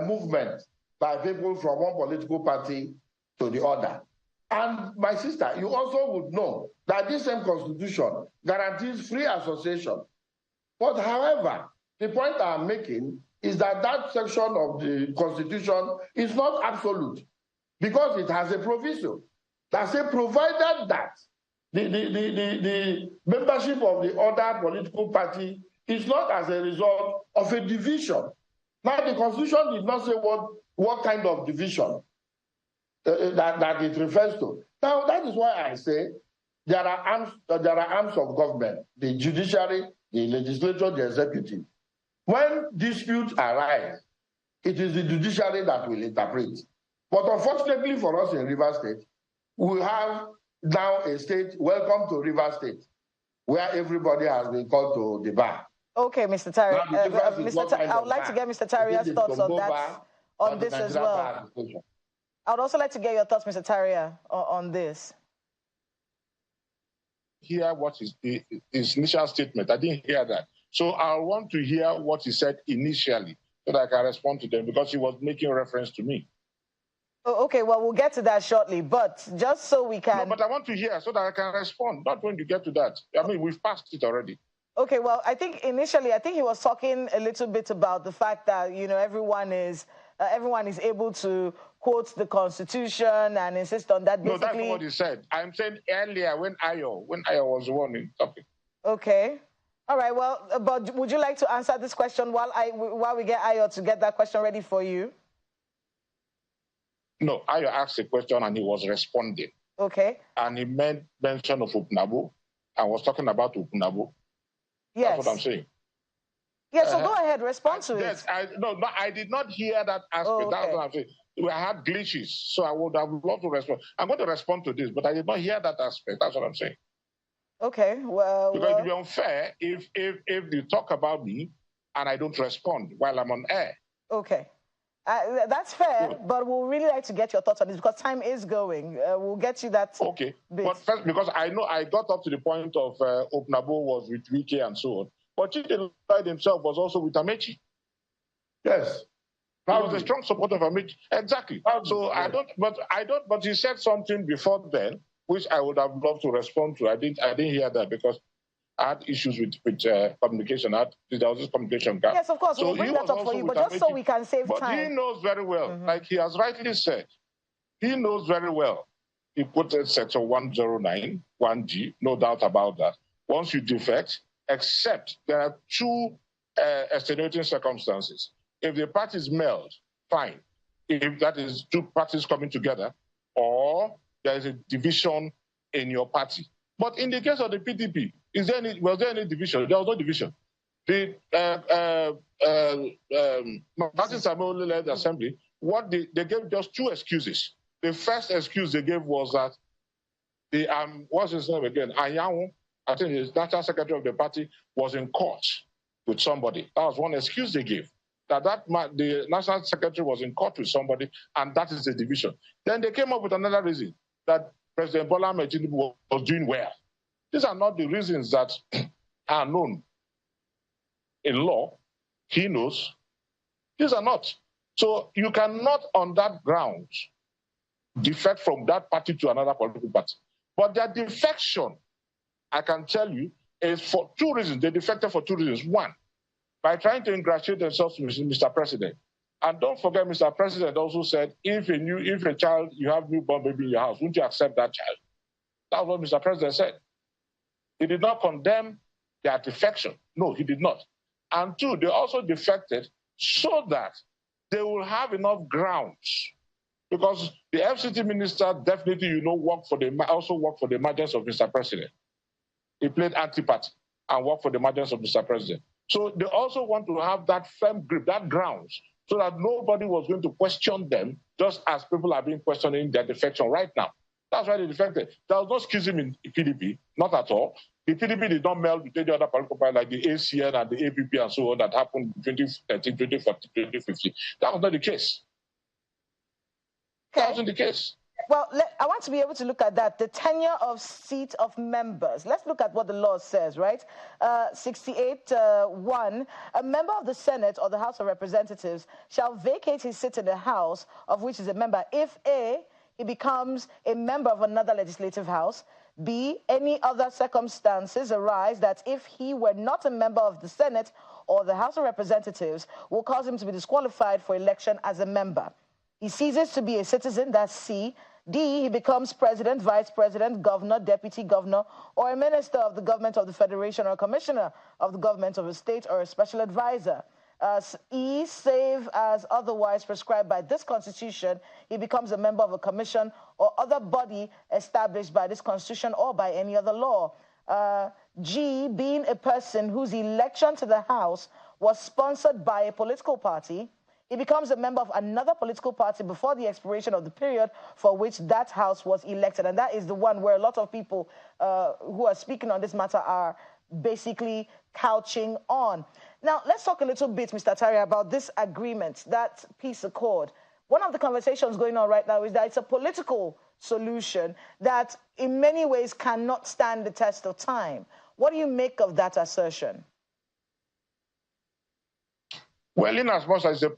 movement by people from one political party to the other. And my sister, you also would know that this same Constitution guarantees free association. But however, the point I'm making is that that section of the Constitution is not absolute because it has a proviso that says provided that the membership of the other political party is not as a result of a division. Now, the Constitution did not say what kind of division that it refers to. Now, that is why I say there are arms of government, the judiciary, the legislature, the executive. When disputes arise, it is the judiciary that will interpret. But unfortunately for us in Rivers State, we have now a state, welcome to Rivers State, where everybody has been called to the bar. Okay, Mr. Tari, I would like to get Mr. Taria's thoughts on that, on this as well. I would also like to get your thoughts, Mr. Taria, on this. Hear what is his initial statement. I didn't hear that. So I want to hear what he said initially so that I can respond to them because he was making reference to me. Oh, okay, well, we'll get to that shortly, but just so we can... No, but I want to hear so that I can respond, not when you get to that. I mean, we've passed it already. Okay, well, I think initially, he was talking a little bit about the fact that, you know, everyone is able to quote the Constitution and insist on that. No, Basically, that's what he said. I'm saying earlier when Ayo was the one in topic. Okay. All right, well, but would you like to answer this question while we get Ayo to get that question ready for you? No, Ayo asked a question and he was responding. Okay. And he made mention of Upnabu. I was talking about Upnabu. Yes. That's what I'm saying. Yeah, so go ahead, respond to yes, it. No, I did not hear that aspect. Oh, okay. That's what I'm saying. I had glitches, so I would have loved to respond. I'm going to respond to this, but I did not hear that aspect. That's what I'm saying. Okay, well... Because it would be unfair if you talk about me and I don't respond while I'm on air. Okay. That's fair, but we'll really like to get your thoughts on this because time is going. We'll get you that. Okay, bit. But first, because I know I got up to the point of Upnabu was with Wike and so on, but Chidi himself was also with Amechi. Yes. He was a strong supporter of Amechi. Exactly. So I don't, but he said something before then, which I would have loved to respond to. I didn't hear that because I had issues with communication. There was this communication gap. Yes, of course. So we'll bring that up for you, but just so we can save time. But he knows very well, like he has rightly said, he knows very well. He put in Section 109, 1G, no doubt about that. Once you defect, except there are two extenuating circumstances. If the parties meld, fine. If that is two parties coming together, or there is a division in your party. But in the case of the PDP, was there any division? There was no division. The Martin Samuel-led assembly, they gave just two excuses. The first excuse they gave was that the what's his name again? Anyanwu, I think the national secretary of the party, was in court with somebody. That was one excuse they gave. The national secretary was in court with somebody, and that is the division. Then they came up with another reason, that President Bola Ahmed Tinubu was doing well. These are not the reasons that are known in law. He knows. These are not. So you cannot, on that ground, defect from that party to another political party. But their defection, I can tell you, is for two reasons. They defected for two reasons. One, by trying to ingratiate themselves with Mr. President. And don't forget, Mr. President also said, if a child, you have newborn baby in your house, wouldn't you accept that child? That was what Mr. President said. He did not condemn their defection. No, he did not. And two, they also defected so that they will have enough grounds. Because the FCT minister definitely, also worked for the emergence of Mr. President. He played anti-party and worked for the emergence of Mr. President. So they also want to have that firm grip, that grounds, so that nobody was going to question them, just as people are being questioning their defection right now. That's why they defected. There was no schism in PDP, not at all. The PDP did not meld with any other political party like the ACN and the APP and so on that happened in 2013, 2014, 2015. That was not the case. That wasn't the case. Well, I want to be able to look at that. The tenure of seat of members. Let's look at what the law says, right? 68(1), a member of the Senate or the House of Representatives shall vacate his seat in the House of which is a member if A, he becomes a member of another legislative house, B, any other circumstances arise that if he were not a member of the Senate or the House of Representatives will cause him to be disqualified for election as a member. He ceases to be a citizen, that's C. D, he becomes president, vice president, governor, deputy governor, or a minister of the government of the federation or a commissioner of the government of a state or a special advisor. E, save as otherwise prescribed by this constitution, he becomes a member of a commission or other body established by this constitution or by any other law. G, being a person whose election to the House was sponsored by a political party, he becomes a member of another political party before the expiration of the period for which that house was elected. And that is the one where a lot of people who are speaking on this matter are basically couching on. Now, let's talk a little bit, Mr. Tari, about this agreement, that peace accord. One of the conversations going on right now is that it's a political solution that in many ways cannot stand the test of time. What do you make of that assertion? Well, in as much as the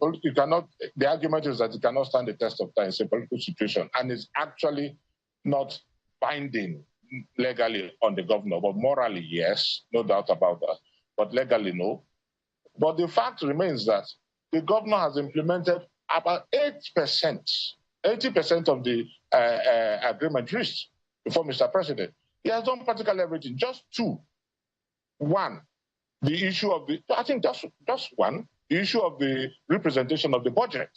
argument is that it cannot stand the test of time. It's a political situation, and it's actually not binding legally on the governor, but morally, yes, no doubt about that. but legally no. But the fact remains that the governor has implemented about 8%, 80% of the agreement reached before Mr. President. He has done practically everything, just two. One, the issue of the, I think just one, the issue of the representation of the budget.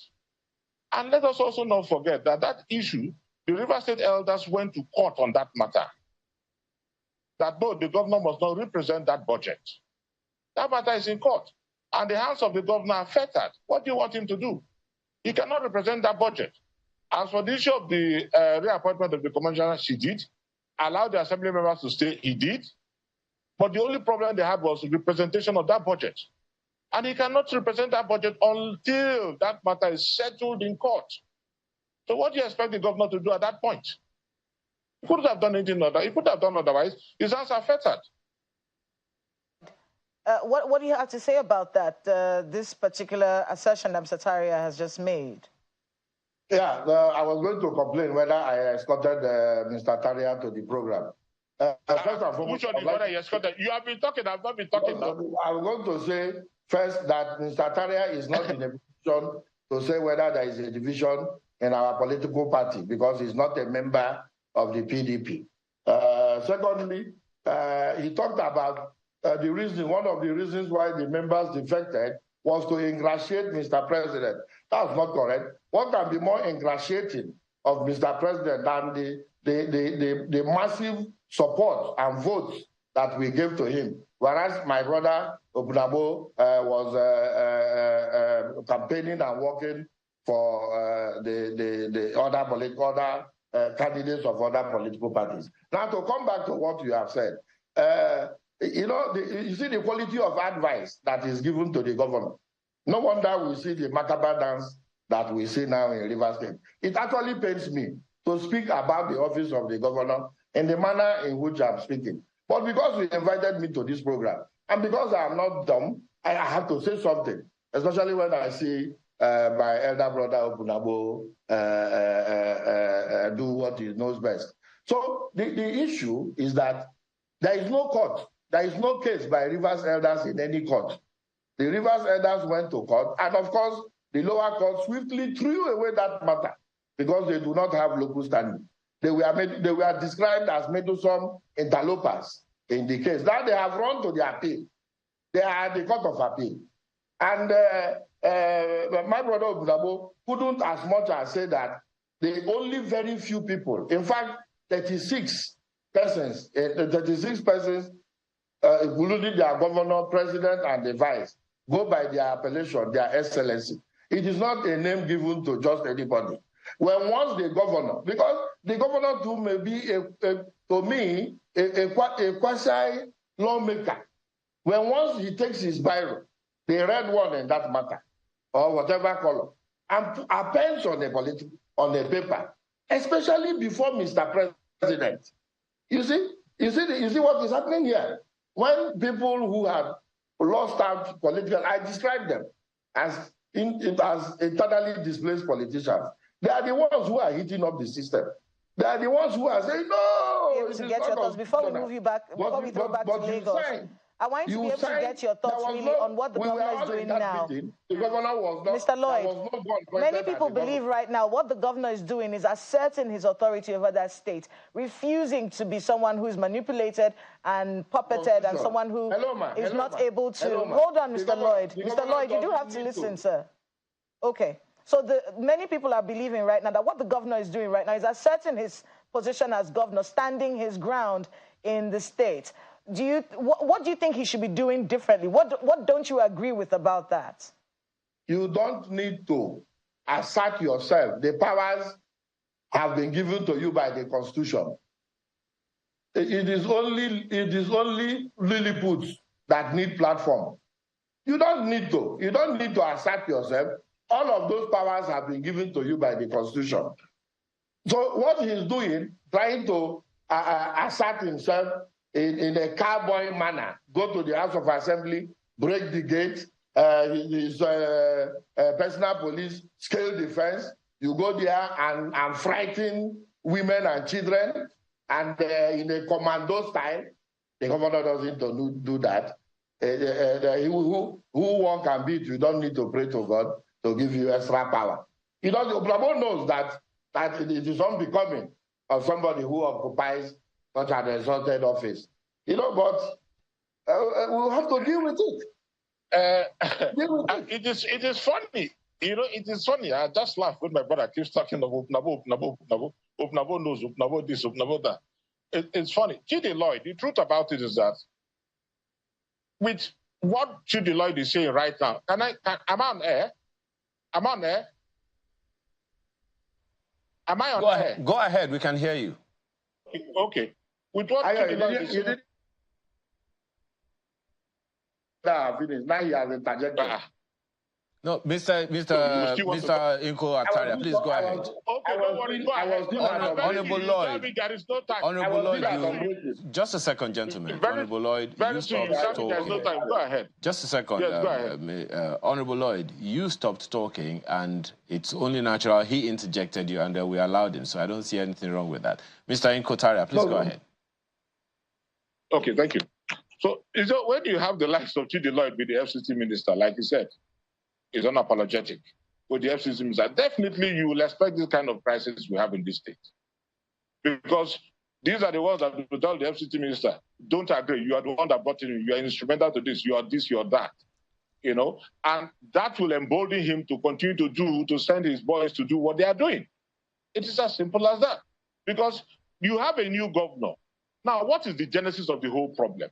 And let us also not forget that that issue, the River State elders went to court on that matter. That both the governor must not represent that budget. That matter is in court. And the hands of the governor are fettered. What do you want him to do? He cannot represent that budget. As for the issue of the reappointment of the commissioner, she did. Allowed the assembly members to stay, he did. But the only problem they had was the representation of that budget. And he cannot represent that budget until that matter is settled in court. So what do you expect the governor to do at that point? He couldn't have done anything other. He could have done otherwise. His hands are fettered. What do you have to say about that, this particular assertion that Mr. Taria has just made? Yeah, I was going to complain whether I escorted Mr. Taria to the program. First and foremost, which one is whether you escorted? You have been talking, I've not been talking now. I'm going to say first that Mr. Taria is not in a position to say whether there is a division in our political party because he's not a member of the PDP. Secondly, he talked about the reason, one of the reasons why the members defected was to ingratiate Mr. President. That's not correct. What can be more ingratiating of Mr. President than the massive support and votes that we gave to him? Whereas my brother Obunabo was campaigning and working for the other candidates of other political parties. Now, to come back to what you have said, you know, you see the quality of advice that is given to the governor. No wonder we see the macabre dance that we see now in Rivers State. It actually pains me to speak about the office of the governor in the manner in which I'm speaking. But because you invited me to this program, and because I'm not dumb, I have to say something, especially when I see my elder brother Opunabo do what he knows best. So the issue is that there is no court. There is no case by Rivers elders in any court. The Rivers elders went to court, and of course, the lower court swiftly threw away that matter because they do not have local standing. They were described as meddlesome interlopers in the case. Now they have run to the appeal. They are at the court of appeal. And my brother Obunabo couldn't as much as say that the only very few people, in fact, 36 persons, including their governor, president, and the vice, go by their appellation, their excellency. It is not a name given to just anybody. When once the governor, because the governor too may be, to me, a quasi lawmaker. When once he takes his biro, the red one in that matter, or whatever color, and appends on a paper, especially before Mr. President. You see what is happening here? When people who have lost out political, I describe them as internally displaced politicians. They are the ones who are heating up the system. They are the ones who are saying, no, to get your thoughts before we move you back, before we throw back to Lagos. I want you to be able to get your thoughts really on what the governor is doing now. The governor was not, Mr. Lloyd, many people believe right now what the governor is doing is asserting his authority over that state, refusing to be someone who is manipulated and puppeted and someone who is not able to... Hold on, Mr. Lloyd. Mr. Lloyd, you do have to listen, sir. Okay. So many people are believing right now that what the governor is doing right now is asserting his position as governor, standing his ground in the state. What do you think he should be doing differently? What don't you agree with about that? You don't need to assert yourself. The powers have been given to you by the Constitution. It is only Lilliputians that need platform. You don't need to assert yourself. All of those powers have been given to you by the Constitution. So what he's doing, trying to assert himself in a cowboy manner, go to the House of Assembly, break the gate, his personal police, scale the fence, you go there and frighten women and children, and in a commando style. The governor doesn't do that. who one can beat, you don't need to pray to God to give you extra power. You know, Oblabo knows that it is unbecoming of somebody who occupies such an exalted office. You know, but we'll have to deal with it. It is funny. You know, it is funny. I just laugh when my brother keeps talking of Upnabo knows, Upnabo this, Upnabo that. It's funny. Chidi Lloyd, the truth about it is that with what Chidi Lloyd is saying right now, am I on air? I'm on air? Am I on air? Go ahead, we can hear you. Okay. With what Chidi Lloyd is saying... Now he has interjected. No, Mr. Inko Ataria, please go ahead. Okay, don't worry, go ahead. Honorable Lloyd. There is no time. Honorable Lloyd, just a second, gentlemen. Honorable Lloyd, you stopped talking. There's no time. Go ahead. Just a second. Yes, go ahead. Honorable Lloyd, you stopped talking, and it's only natural he interjected you, and we allowed him, so I don't see anything wrong with that. Mr. Inko Ataria, please go ahead. Okay, thank you. So, when you have the likes of Chidi Lloyd with the FCT minister, like you said, is unapologetic with the FCC minister, definitely you will expect this kind of crisis we have in this state. Because these are the ones that will tell the FCC minister, don't agree, you are the one that brought in, you are instrumental to this, you are this, you are that. You know, and that will embolden him to continue to send his boys to do what they are doing. It is as simple as that. Because you have a new governor. Now, what is the genesis of the whole problem?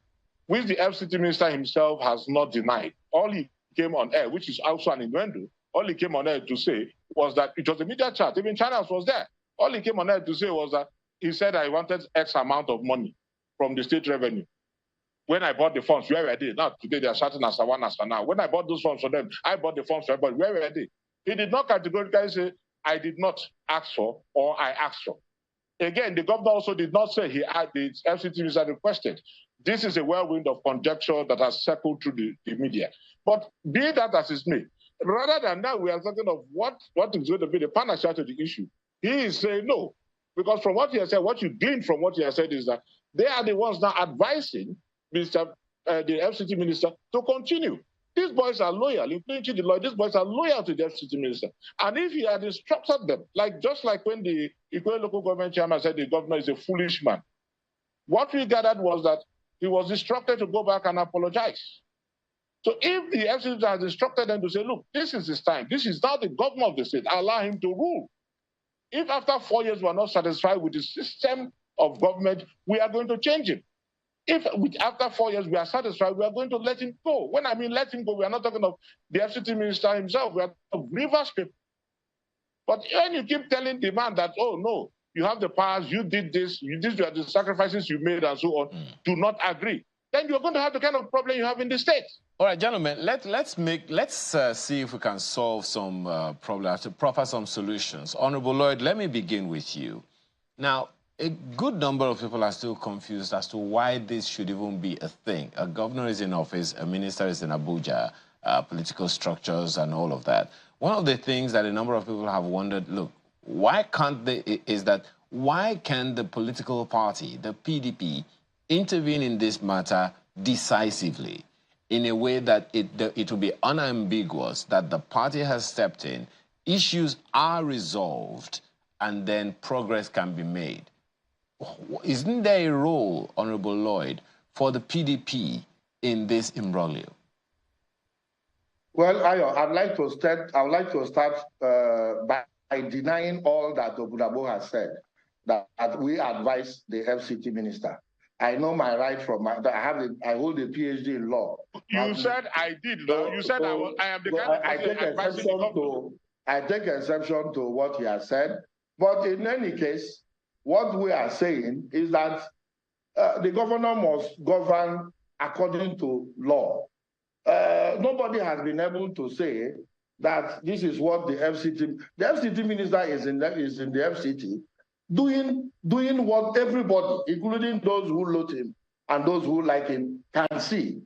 Which the FCT minister himself has not denied. All he came on air, which is also an innuendo, all he came on air to say was that it was a media chat. Even China was there. All he came on air to say was that he said I wanted X amount of money from the state revenue. When I bought the funds, where were they? Now, today they are shouting as one as now. When I bought those funds for them, I bought the funds for everybody. Where were they? He did not categorically say, I did not ask for or I asked for. Again, the governor also did not say he had the FCT minister requested. This is a whirlwind of conjecture that has circled through the media. But be that as it may, rather than that, we are talking of what is going to be the panacea to the issue. He is saying no. Because from what he has said, what you glean from what he has said is that they are the ones now advising the FCT minister to continue. These boys are loyal, including Chidi Lloyd, these boys are loyal to the FCT minister. And if he had instructed them, just like when the Ikwe local government chairman said the governor is a foolish man, what we gathered was that he was instructed to go back and apologize. So if the FCT has instructed them to say, look, this is his time, this is now the governor of the state, allow him to rule. If after 4 years we are not satisfied with the system of government, we are going to change it. If after 4 years we are satisfied, we are going to let him go. When I mean let him go, we are not talking of the FCT minister himself, we are talking of Rivers people. But when you keep telling the man that, oh no, you have the powers, you did this, these were the sacrifices you made and so on, do not agree, then you're going to have the kind of problem you have in the state. All right, gentlemen, let's see if we can solve some problems, proffer some solutions. Honorable Lloyd, let me begin with you. Now, a good number of people are still confused as to why this should even be a thing. A governor is in office, a minister is in Abuja, political structures and all of that. One of the things that a number of people have wondered, look, why can the political party, the PDP, intervene in this matter decisively in a way that it will be unambiguous that the party has stepped in, issues are resolved, and then progress can be made? Isn't there a role, Honorable Lloyd, for the PDP in this imbroglio? Well, I would like to start by denying all that Obudabo has said, that we advise the FCT minister. I know my right I hold a PhD in law. You said I did, though. You said I am the kind of person advising the government. I take exception to what he has said. But in any case, what we are saying is that the governor must govern according to law. Nobody has been able to say that this is what the FCT minister is in the FCT, doing what everybody, including those who loathe him and those who like him, can see.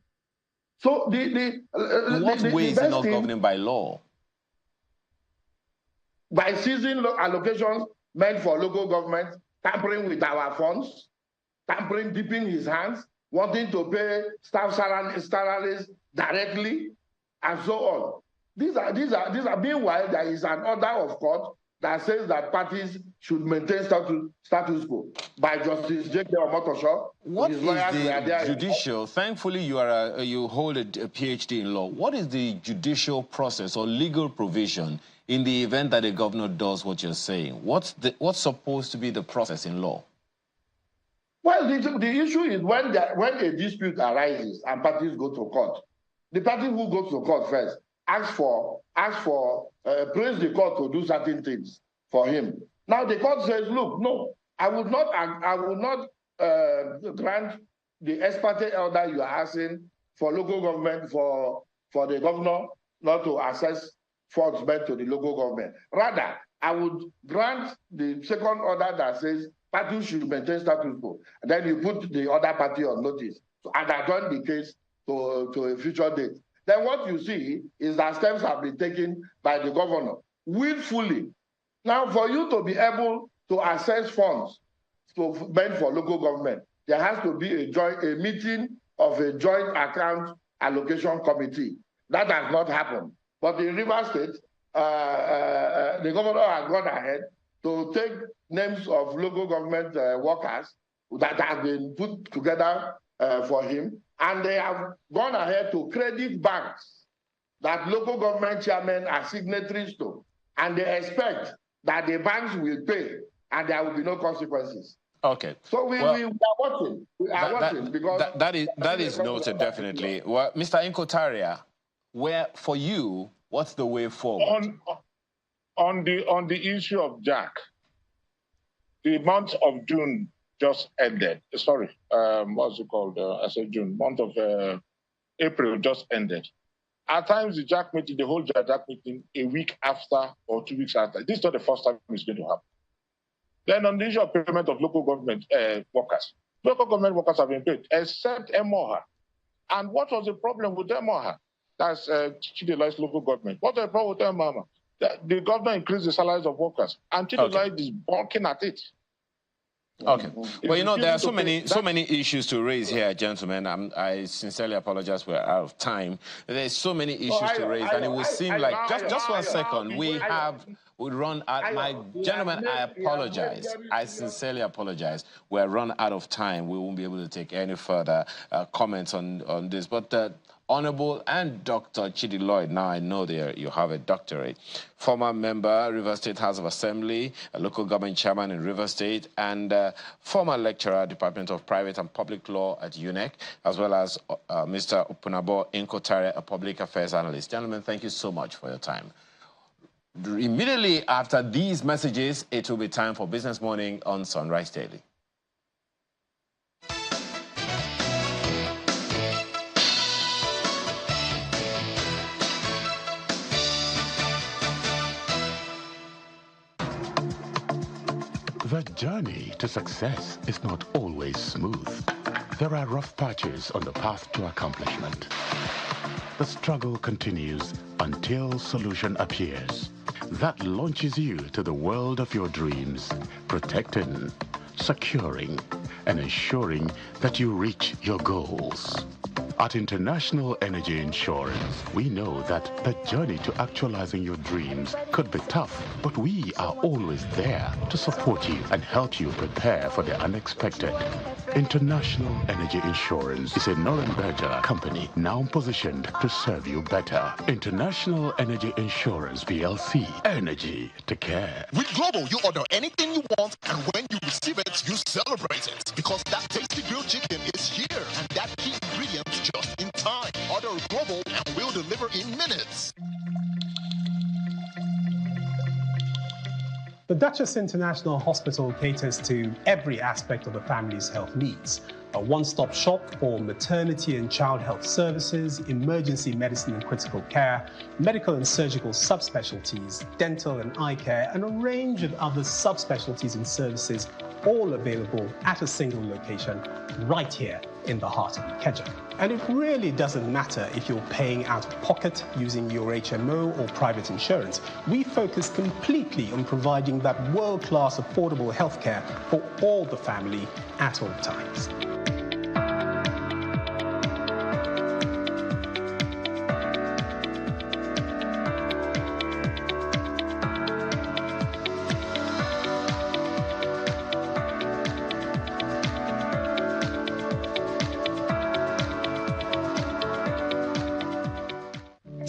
So in what way is he not governing by law? By seizing allocations meant for local government, tampering with our funds, dipping his hands, wanting to pay staff salaries directly, and so on. These are. Meanwhile, there is an order of court that says that parties should maintain status quo by Justice J.K. Omotosho. What is the judicial? Thankfully, you hold a PhD in law. What is the judicial process or legal provision in the event that the governor does what you're saying? What's supposed to be the process in law? Well, the issue is when a dispute arises and parties go to court, the party who goes to court first praise the court to do certain things for him. Now the court says, look, no, I would not grant the ex parte order you are asking for local government for the governor not to assess funds back to the local government. Rather, I would grant the second order that says parties should maintain status quo. And then you put the other party on notice and adjourn the case to a future date. Then what you see is that steps have been taken by the governor willfully. Now, for you to be able to access funds meant for local government, there has to be a meeting of a joint account allocation committee. That has not happened. But in Rivers State, the governor has gone ahead to take names of local government workers that have been put together for him, and they have gone ahead to credit banks that local government chairmen are signatories to, and they expect that the banks will pay and there will be no consequences. Okay. So we are watching. We are watching because that is noted definitely. Well, Mr. Inkotaria, for you, what's the way forward? On the issue of Jack, the month of June just ended. Sorry, what's it called? I said June. Month of April just ended. At times, the Jack meeting, the whole Jack meeting, a week after or 2 weeks after. This is not the first time it's going to happen. Then on the issue of payment of local government workers, local government workers have been paid, except Emoha. And what was the problem with Emoha? That's Chidiloy's local government. What was the problem with Emoha? The government increased the salaries of workers, and Chidiloy is balking at it. Okay. Well, you know, there are so many issues to raise here, gentlemen. I sincerely apologize, we're out of time. There's so many issues to raise, and it would seem like just 1 second we run out. Gentlemen, I apologize. I sincerely apologize. We're run out of time. We won't be able to take any further comments on this. But Honorable and Dr. Chidi Lloyd, now I know you have a doctorate, former member, River State House of Assembly, a local government chairman in River State, and former lecturer, Department of Private and Public Law at UNEC, as well as Mr. Opunabo Inkotaria, a public affairs analyst. Gentlemen, thank you so much for your time. Immediately after these messages, it will be time for Business Morning on Sunrise Daily. The journey to success is not always smooth. There are rough patches on the path to accomplishment. The struggle continues until solution appears that launches you to the world of your dreams, protecting, securing, and ensuring that you reach your goals. At International Energy Insurance, we know that the journey to actualizing your dreams could be tough, but we are always there to support you and help you prepare for the unexpected. International Energy Insurance is a Nuremberger company now positioned to serve you better. International Energy Insurance PLC. Energy to care. With Global, you order anything you want, and when you receive it, you celebrate it. Because that tasty grilled chicken is here, and that key ingredient just in time. Order Global and we'll deliver in minutes. The Duchess International Hospital caters to every aspect of the family's health needs. A one-stop shop for maternity and child health services, emergency medicine and critical care, medical and surgical subspecialties, dental and eye care, and a range of other subspecialties and services, all available at a single location right here in the heart of Ikeja. And it really doesn't matter if you're paying out of pocket using your HMO or private insurance. We focus completely on providing that world-class affordable healthcare for all the family at all times.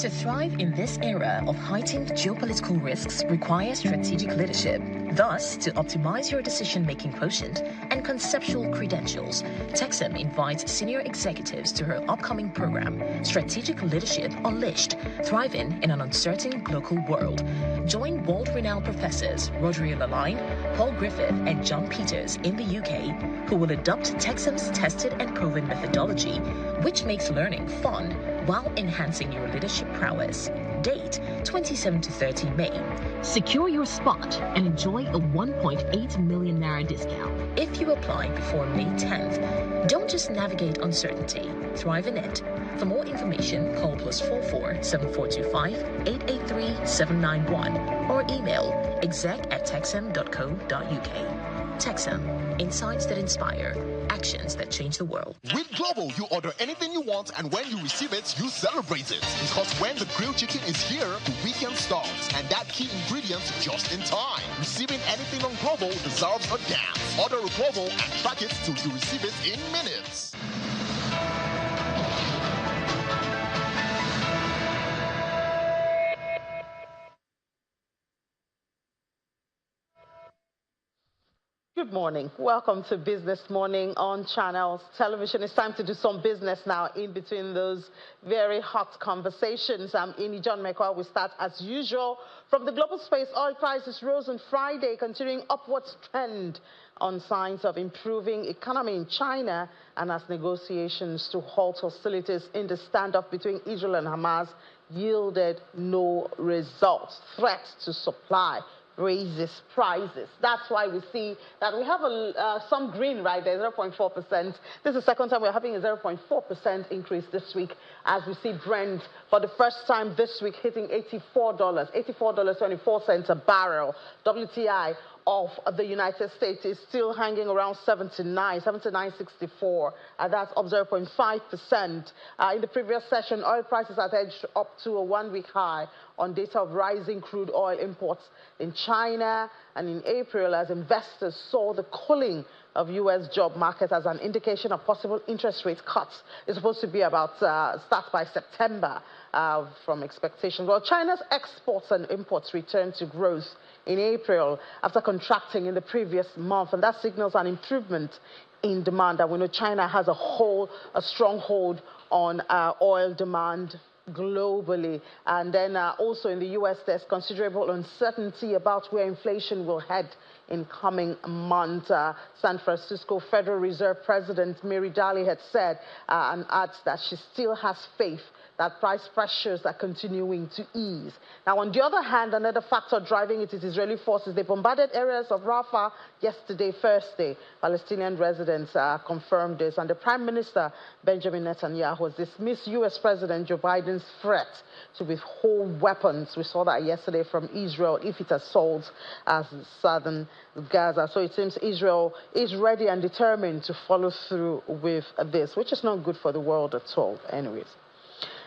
To thrive in this era of heightened geopolitical risks requires strategic leadership. Thus, to optimize your decision-making quotient and conceptual credentials, Texam invites senior executives to her upcoming program, Strategic Leadership Unleashed, Thriving in an Uncertain Global World. Join world-renowned professors Rodri Laline, Paul Griffith, and John Peters in the UK, who will adopt Texam's tested and proven methodology, which makes learning fun while enhancing your leadership prowess. Date 27 to 30 May. Secure your spot and enjoy a 1.8 million naira discount. If you apply before May 10th, don't just navigate uncertainty, thrive in it. For more information, call +44 7425 883 791 or email exec@texam.co.uk. Texam, insights that inspire, actions that change the world. With Global, you order anything you want, and when you receive it, you celebrate it. Because when the grilled chicken is here, the weekend starts, and that key ingredient just in time. Receiving anything on Global deserves a dance. Order a Global and track it till you receive it in minutes. Good morning. Welcome to Business Morning on Channels Television. It's time to do some business now in between those very hot conversations. I'm Ini John McCall. We start as usual from the global space. Oil prices rose on Friday, continuing upwards trend on signs of improving economy in China and as negotiations to halt hostilities in the standoff between Israel and Hamas yielded no results. Threats to supply raises prices. That's why we see that we have some green right there, 0.4%. This is the second time we're having a 0.4% increase this week as we see Brent for the first time this week hitting $84.24 a barrel. WTI of the United States is still hanging around 79.64. That's up 0.5%. In the previous session, oil prices had edged up to a one-week high on data of rising crude oil imports in China and in April as investors saw the cooling of U.S. job market as an indication of possible interest rate cuts. It's supposed to be about start by September from expectations. Well, China's exports and imports returned to growth in April after contracting in the previous month, and that signals an improvement in demand. And we know China has a strong hold on oil demand globally. And then also in the U.S., there's considerable uncertainty about where inflation will head in coming months. San Francisco Federal Reserve President Mary Daly had said and adds that she still has faith that price pressures are continuing to ease. Now, on the other hand, another factor driving it is Israeli forces. They bombarded areas of Rafah yesterday, Thursday. Palestinian residents confirmed this. And the Prime Minister, Benjamin Netanyahu, has dismissed U.S. President Joe Biden's threat to withhold weapons. We saw that yesterday from Israel if it assaults southern Gaza. So it seems Israel is ready and determined to follow through with this, which is not good for the world at all anyways.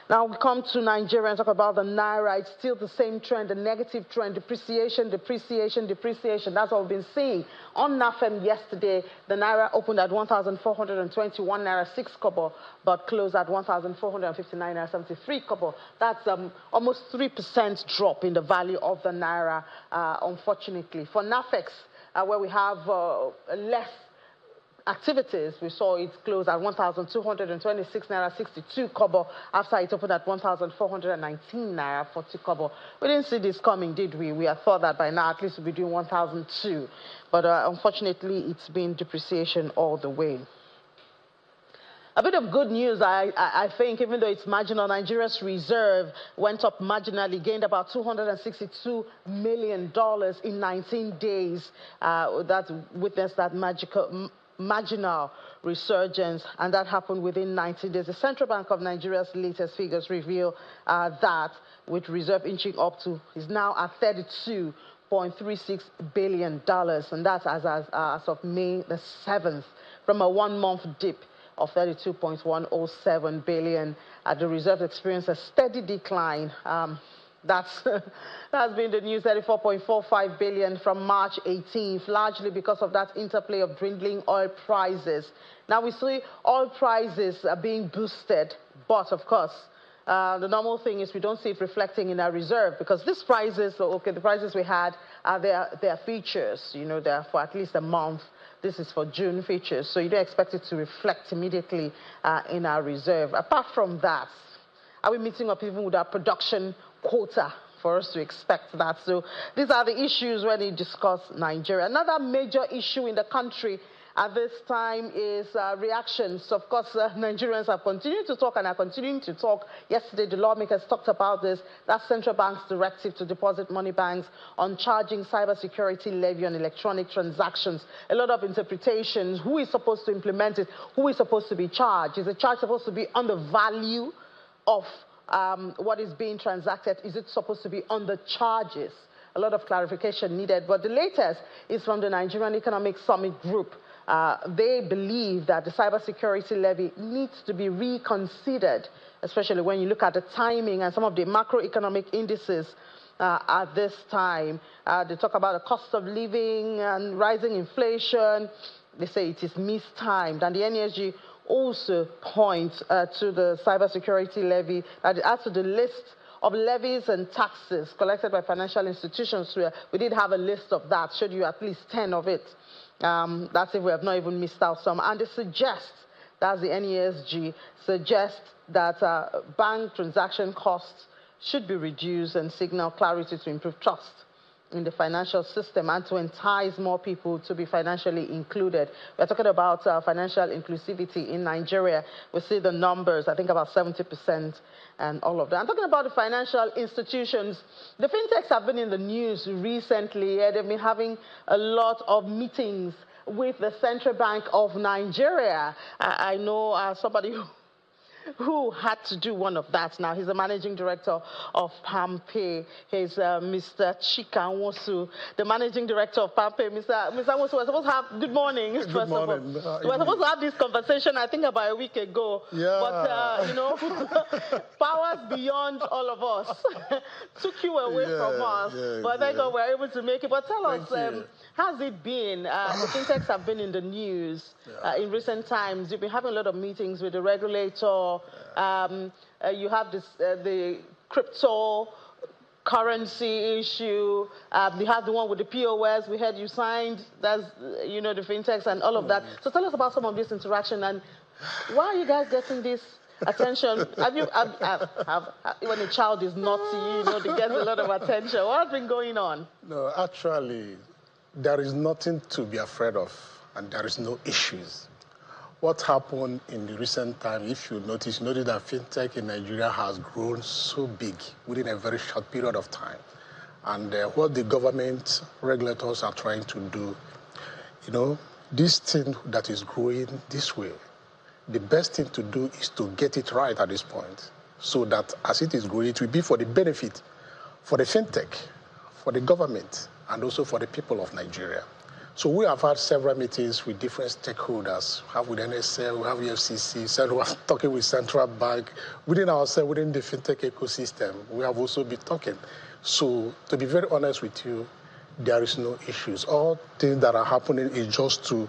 Now we come to Nigeria and talk about the Naira. It's still the same trend, the negative trend, depreciation, depreciation, depreciation. That's what we've been seeing. On NAFEM yesterday, the Naira opened at 1,421 Naira 6 kobo, but closed at 1,459 Naira 73 kobo. That's almost 3% drop in the value of the Naira, unfortunately. For NAFEX, where we have less activities, we saw it close at 1,226 Naira 62 kobo after it opened at 1,419 Naira 40 kobo. We didn't see this coming, did we? We had thought that by now at least we'd be doing 1,002. But unfortunately, it's been depreciation all the way. A bit of good news, I think, even though it's marginal, Nigeria's reserve went up marginally, gained about $262 million in 19 days. That witnessed that marginal resurgence, and that happened within 90 days. The Central Bank of Nigeria's latest figures reveal that with reserve inching up to, is now at $32.36 billion, and that's as of May the 7th, from a one-month dip of 32.107 billion. The reserve experienced a steady decline. That's been the news, 34.45 billion from March 18th, largely because of that interplay of dwindling oil prices. Now we see oil prices are being boosted, but of course, the normal thing is we don't see it reflecting in our reserve, because these prices, okay, the prices we had are their features, you know, they're for at least a month. This is for June features, so you don't expect it to reflect immediately in our reserve. Apart from that, are we meeting up even with our production quota for us to expect that? So these are the issues when we discuss Nigeria. Another major issue in the country at this time is reactions. Of course, Nigerians have continued to talk and are continuing to talk. Yesterday, the lawmakers talked about this, that central bank's directive to deposit money banks on charging cybersecurity levy on electronic transactions. A lot of interpretations. Who is supposed to implement it? Who is supposed to be charged? Is the charge supposed to be on the value of what is being transacted? Is it supposed to be on the charges? A lot of clarification needed. But the latest is from the Nigerian Economic Summit Group. They believe that the cybersecurity levy needs to be reconsidered, especially when you look at the timing and some of the macroeconomic indices at this time. They talk about the cost of living and rising inflation. They say it is mistimed. And the NESG also points to the cybersecurity levy, that it adds to the list of levies and taxes collected by financial institutions. We did have a list of that, showed you at least 10 of it. That's if we have not even missed out some. And they suggest, that's the NESG, suggests that bank transaction costs should be reduced and signal clarity to improve trust in the financial system and to entice more people to be financially included. We're talking about financial inclusivity in Nigeria. We see the numbers, I think about 70% and all of that. I'm talking about the financial institutions. The fintechs have been in the news recently. They've been having a lot of meetings with the Central Bank of Nigeria. I know somebody who had to do one of that. Now, he's the managing director of PAMPay. He's Mr. Chika Nwosu, the managing director of PAMPay. Mr. Nwosu, we're supposed to have, good morning. Good morning. We're supposed to have this conversation, I think, about a week ago. Yeah. But, you know, powers beyond all of us took you away from us. But thank God we're able to make it. But tell us, how's it been? The fintechs have been in the news in recent times. You've been having a lot of meetings with the regulator. You have this, the crypto currency issue. You have the one with the POS. We heard you signed. That's, you know, the fintechs and all of that. So tell us about some of this interaction and why are you guys getting this attention? When a child is naughty, you know, they get a lot of attention. What's been going on? No, actually, there is nothing to be afraid of, and there is no issues. What happened in the recent time, if you notice that fintech in Nigeria has grown so big within a very short period of time. And what the government regulators are trying to do, you know, this thing that is growing this way, the best thing to do is to get it right at this point, so that as it is growing, it will be for the benefit for the fintech, for the government, and also for the people of Nigeria. So we have had several meetings with different stakeholders. We have with NSL, we have EFCC, so we are talking with Central Bank. Within ourselves, within the fintech ecosystem, we have also been talking. So to be very honest with you, there is no issues. All things that are happening is just to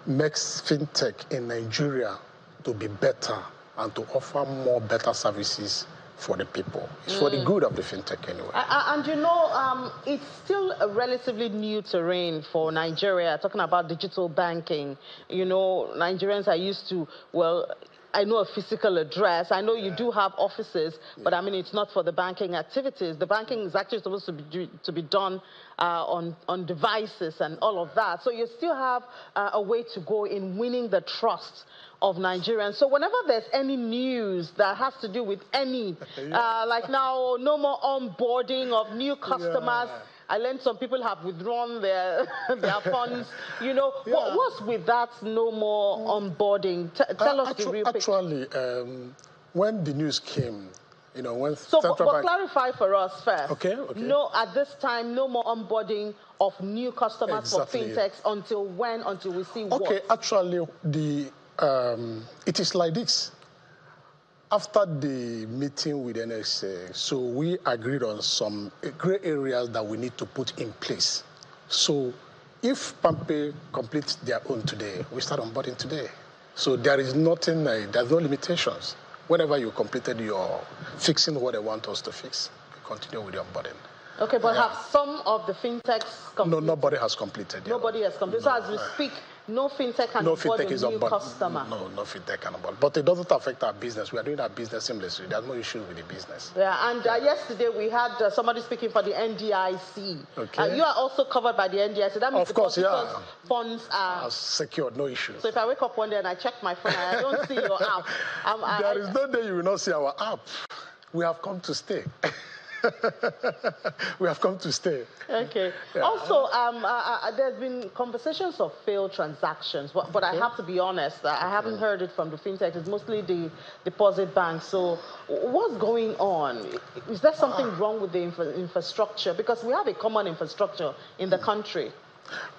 make fintech in Nigeria to be better and to offer more better services for the people. It's for the good of the fintech anyway. And you know, it's still a relatively new terrain for Nigeria, talking about digital banking. You know, Nigerians are used to, well, I know a physical address. I know you do have offices, but I mean, it's not for the banking activities. The banking is actually supposed to be done on devices and all of that. So you still have a way to go in winning the trust of Nigerians. So whenever there's any news that has to do with any, like now, no more onboarding of new customers. I learned some people have withdrawn their funds. You know, what's with that no more onboarding? Tell us the real picture. Actually, when the news came, you know, when but clarify for us first. Okay. No, at this time, no more onboarding of new customers for fintechs until when? Until we see what? Okay, actually, it is like this. After the meeting with NSA, so we agreed on some gray areas that we need to put in place. So if PAMPay completes their own today, we start onboarding today. So there is nothing, there's no limitations. Whenever you completed your fixing what they want us to fix, you continue with your onboarding. Okay, but have some of the fintechs completed? No, nobody has completed. Nobody has completed. So as we speak, no fintech can onboard a new customer? No fintech can onboard. But it doesn't affect our business. We are doing our business seamlessly. There's no issue with the business. Yeah, and yesterday we had somebody speaking for the NDIC. Okay. You are also covered by the NDIC. That means of course, yeah. Funds are secured, no issues. So if I wake up one day and I check my phone and I don't see your app. There is no day you will not see our app. We have come to stay. We have come to stay. Okay. Yeah. Also, there's been conversations of failed transactions, but I have to be honest, I haven't heard it from the fintech. It's mostly the deposit banks. So what's going on? Is there something wrong with the infrastructure? Because we have a common infrastructure in the country.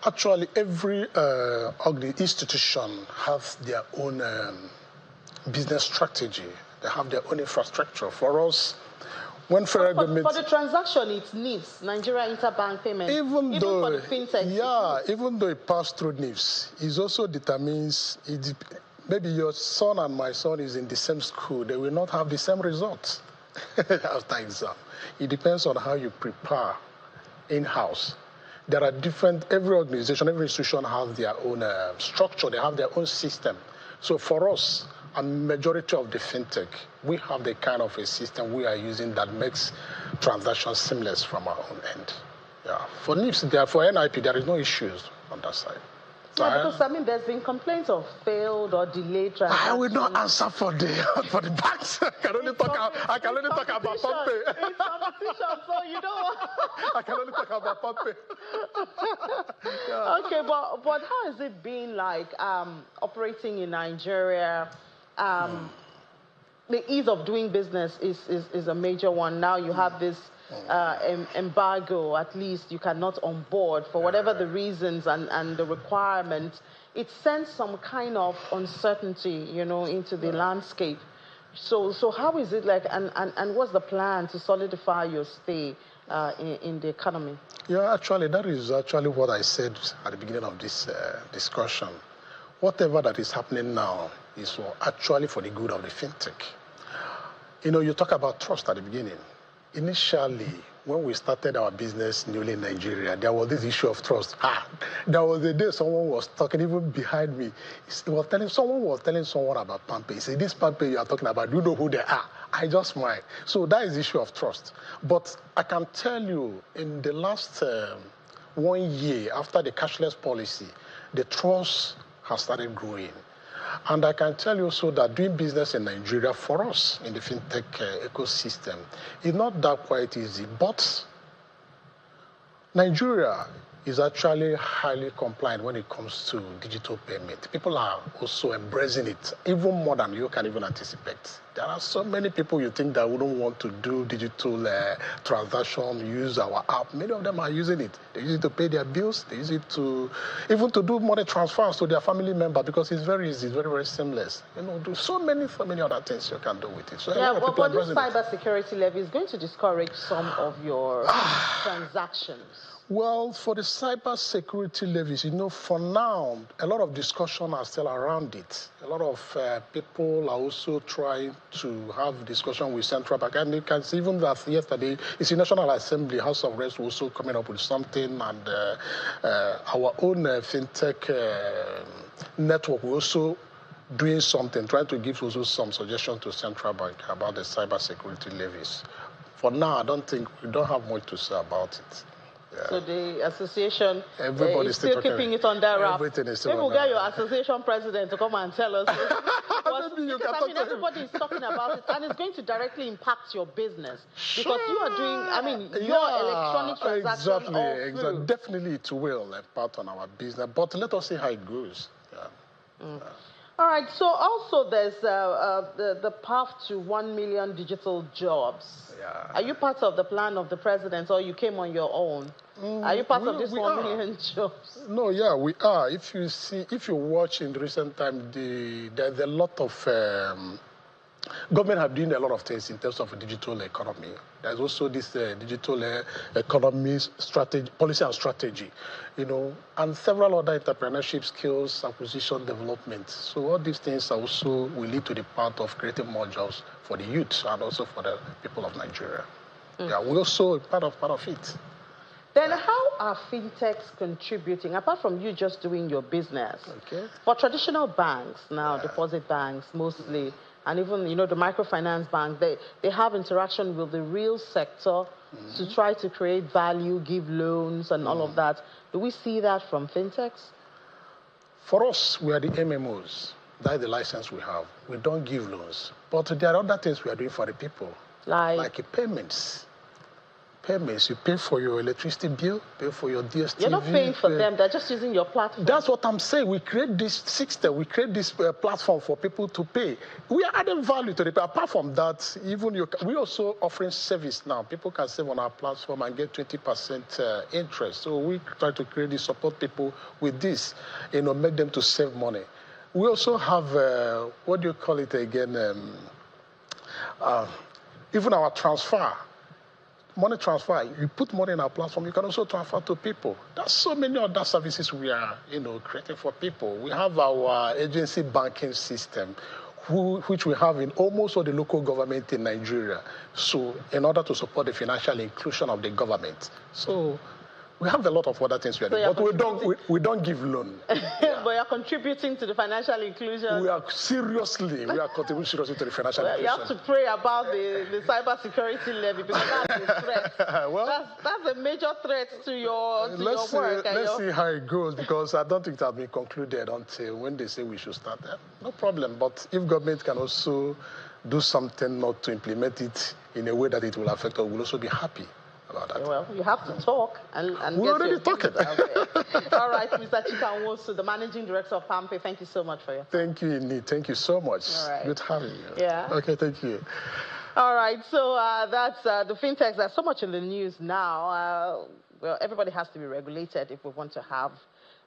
Actually, every institution has their own business strategy. They have their own infrastructure. For us, when federal government... For the transaction, it needs Nigeria interbank payment. Even for the fintech. Yeah, even though it passes through NIFS, it also determines... maybe your son and my son is in the same school. They will not have the same results after exam. It depends on how you prepare in-house. There are different... Every organization, every institution has their own structure. They have their own system. So for us, a majority of the fintech, we have the kind of a system we are using that makes transactions seamless from our own end. Yeah. For NIPS, for NIP, there is no issues on that side. Yeah, because, I mean, there's been complaints of failed or delayed transactions. I will not answer for the banks. I can only talk about Pompe. It's competition, so you don't... I can only talk about Pompe. Yeah. Okay, but how has it been like operating in Nigeria? The ease of doing business is a major one. Now you have this embargo. At least you cannot onboard for whatever the reasons and the requirements. It sends some kind of uncertainty, you know, into the landscape. So how is it like, and what's the plan to solidify your stay in the economy? Yeah, actually, that is actually what I said at the beginning of this discussion. Whatever that is happening now is actually for the good of the fintech. You know, you talk about trust at the beginning. Initially, when we started our business newly in Nigeria, there was this issue of trust. There was a day someone was talking, even behind me. Someone was telling someone about Pompe. He said, this Pompe you are talking about, do you know who they are? I just smiled. So that is the issue of trust. But I can tell you, in the last 1 year, after the cashless policy, the trust has started growing. And I can tell you also that doing business in Nigeria for us in the fintech ecosystem is not that quite easy. But Nigeria is actually highly compliant when it comes to digital payment. People are also embracing it, even more than you can even anticipate. There are so many people you think that wouldn't want to do digital transaction, use our app. Many of them are using it. They use it to pay their bills. They use it to even to do money transfers to their family member because it's very easy, it's very, very seamless. You know, do so many other things you can do with it. So yeah, well, but this cybersecurity levy is going to discourage some of your transactions. Well, for the cybersecurity levies, you know, for now, a lot of discussion are still around it. A lot of people are also trying to have discussion with Central Bank. And you can see even that yesterday, it's the National Assembly, House of Reps also coming up with something. And our own fintech network will also doing something, trying to give also some suggestions to Central Bank about the cybersecurity levies. For now, I don't think we don't have much to say about it. Yeah. So the association is still keeping it on their wrap. Everything is still Maybe we'll get your association president to come and tell us. Everybody is talking about it, and it's going to directly impact your business because you are doing. Your electronic transactions. Exactly. Definitely, it will impact on our business. But let us see how it goes. Yeah. All right. So also, there's the path to 1 million digital jobs. Yeah. Are you part of the plan of the president, or you came on your own? Are you part of this 1 million jobs? No, yeah, we are. If you watch in recent time, there's a lot of Government have doing a lot of things in terms of a digital economy. There's also this digital economy strategy, policy and strategy, and several other entrepreneurship skills, acquisition, development. So all these things also will lead to the part of creating more jobs for the youth and also for the people of Nigeria. Yeah, we're also part of it. Then how are fintechs contributing, apart from you just doing your business? Okay. For traditional banks now, deposit banks mostly, and even, the microfinance bank, they have interaction with the real sector to try to create value, give loans and all of that. Do we see that from fintechs? For us, we are the MMOs. That's the license we have. We don't give loans. But there are other things we are doing for the people. Like payments. Payments, you pay for your electricity bill, pay for your DSTV. You're not paying for them, they're just using your platform. That's what I'm saying. We create this system, we create this platform for people to pay. We are adding value to the people. Apart from that, we also offering service now. People can save on our platform and get 20% interest. So we try to create this, support people with this, make them to save money. We also have, what do you call it again? Even our transfer. Money transfer, you put money in our platform, you can also transfer to people. There's so many other services we are, creating for people. We have our agency banking system, which we have in almost all the local government in Nigeria. So in order to support the financial inclusion of the government. So we have a lot of other things we are doing, but we don't give loan. But you're contributing to the financial inclusion. We are contributing seriously to the financial inclusion. You have to pray about the cybersecurity levy, because that's a threat. Well, that's a major threat to your work. Let's see how it goes, because I don't think it has been concluded until when they say we should start that. No problem. But if government can also do something not to implement it in a way that it will affect us, we'll also be happy. Well, you have to talk and we're already talking. All right, Mr. Chikanwosu, the Managing Director of PAMPE, thank you so much for your time. Thank you, indeed. Thank you so much. All right. Good having you. Yeah. Okay, thank you. All right, so that's the fintechs. There's so much in the news now. Well, everybody has to be regulated if we want to have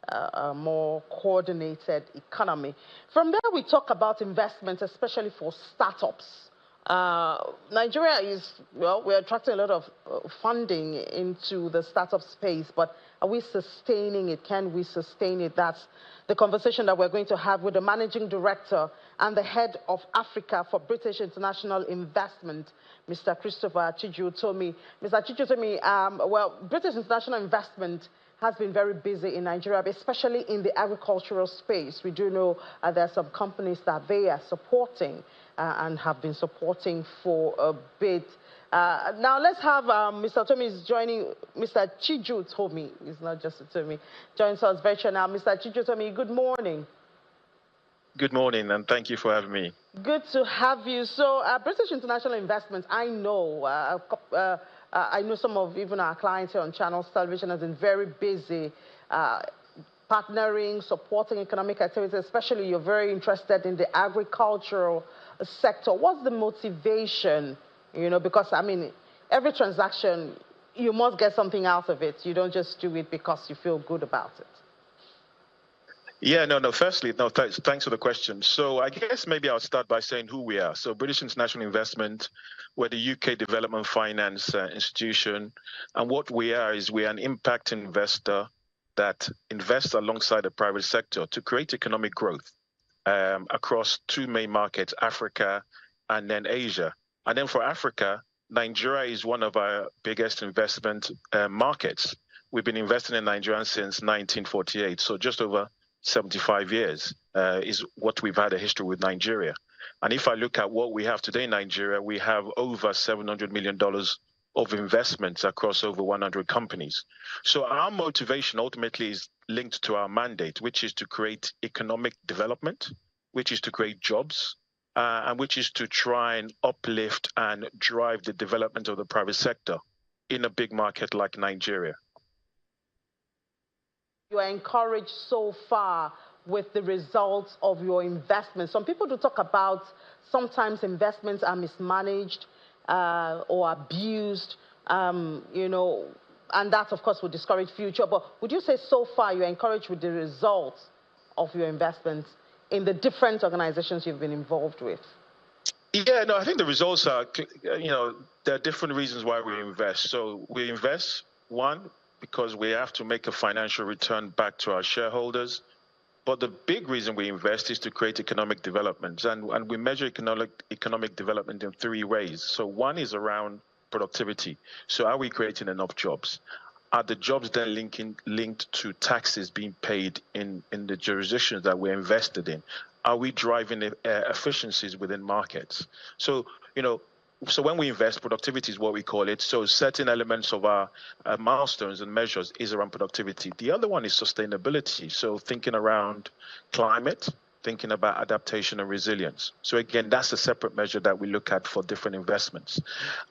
a more coordinated economy. From there, we talk about investments, especially for startups. Nigeria is, we're attracting a lot of funding into the startup space, but are we sustaining it? Can we sustain it? That's the conversation that we're going to have with the Managing Director and the Head of Africa for British International Investment, Mr. Christopher Chijutomi. Mr. Chijutomi, British International Investment has been very busy in Nigeria, especially in the agricultural space. We do know there are some companies that they are supporting and have been supporting for a bit. Now let's have Mr. Tomi is joining, Mr. Chijutomi, it's not just a Tomi, joins us virtually now. Mr. Chijutomi, good morning. Good morning, and thank you for having me. Good to have you. So British International Investment, I know some of even our clients here on Channels Television have been very busy partnering, supporting economic activities, especially you're very interested in the agricultural sector. What's the motivation? Because, every transaction, you must get something out of it. You don't just do it because you feel good about it. Yeah, firstly, thanks for the question. So I guess maybe I'll start by saying who we are. So British International Investment, we're the UK development finance institution. And what we are is we are an impact investor that invests alongside the private sector to create economic growth across two main markets, Africa and then Asia. And then for Africa, Nigeria is one of our biggest investment markets. We've been investing in Nigeria since 1948, so just over 75 years is what we've had a history with Nigeria. And if I look at what we have today in Nigeria, we have over $700 million of investments across over 100 companies. So our motivation ultimately is linked to our mandate, which is to create economic development, which is to create jobs, and which is to try and uplift and drive the development of the private sector in a big market like Nigeria. You are encouraged so far with the results of your investments. Some people do talk about sometimes investments are mismanaged or abused, and that, of course, will discourage future. But would you say so far you're encouraged with the results of your investments in the different organizations you've been involved with? Yeah, no, I think the results are, there are different reasons why we invest. So we invest, one, because we have to make a financial return back to our shareholders. But the big reason we invest is to create economic development. And we measure economic development in three ways. So one is around productivity. So are we creating enough jobs? Are the jobs then linked to taxes being paid in the jurisdictions that we're invested in? Are we driving efficiencies within markets? So, so when we invest, productivity is what we call it. So certain elements of our milestones and measures is around productivity. The other one is sustainability. So thinking around climate, thinking about adaptation and resilience. So again, that's a separate measure that we look at for different investments.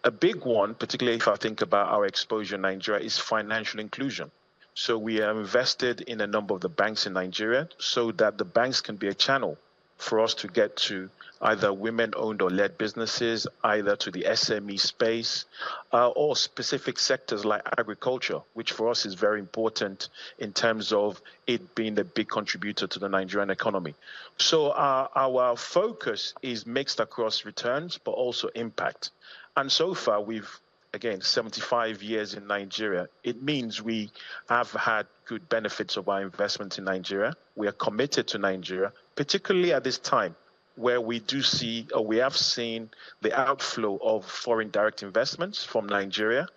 A big one, particularly if I think about our exposure in Nigeria, is financial inclusion. So we are invested in a number of the banks in Nigeria so that the banks can be a channel for us to get to either women-owned or led businesses, either to the SME space, or specific sectors like agriculture, which for us is very important in terms of it being a big contributor to the Nigerian economy. So our focus is mixed across returns, but also impact. And so far, we've, again, 75 years in Nigeria. It means we have had good benefits of our investment in Nigeria. We are committed to Nigeria, particularly at this time where we do see, or we have seen, the outflow of foreign direct investments from Nigeria.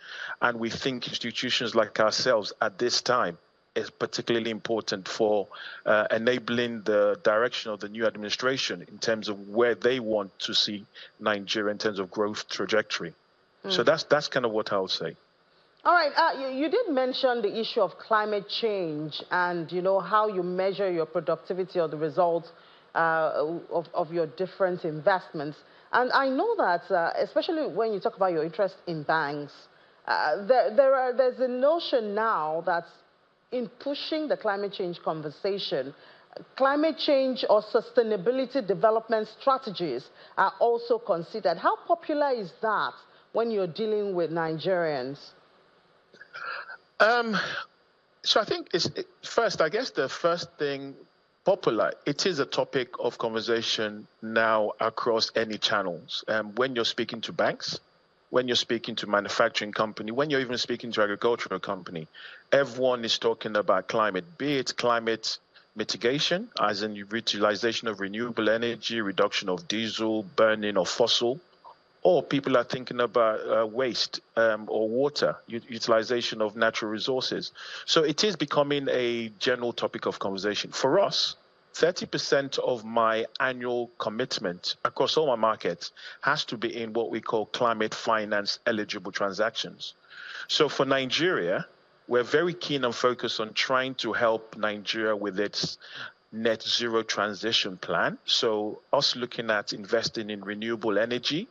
And we think institutions like ourselves at this time is particularly important for enabling the direction of the new administration in terms of where they want to see Nigeria in terms of growth trajectory. So that's kind of what I would say. All right. You did mention the issue of climate change and, how you measure your productivity or the results of your different investments. And I know that, especially when you talk about your interest in banks, there's a notion now that in pushing the climate change conversation, climate change or sustainability development strategies are also considered. How popular is that when you're dealing with Nigerians? So I think first, I guess the first thing, popular, it is a topic of conversation now across any channels. When you're speaking to banks, when you're speaking to manufacturing company, when you're even speaking to agricultural company, everyone is talking about climate, be it climate mitigation, as in utilization of renewable energy, reduction of diesel, burning of fossil, or people are thinking about waste or water, utilization of natural resources. So it is becoming a general topic of conversation. For us, 30% of my annual commitment across all my markets has to be in what we call climate finance eligible transactions. So for Nigeria, we're very keen and focused on trying to help Nigeria with its net zero transition plan. So us looking at investing in renewable energy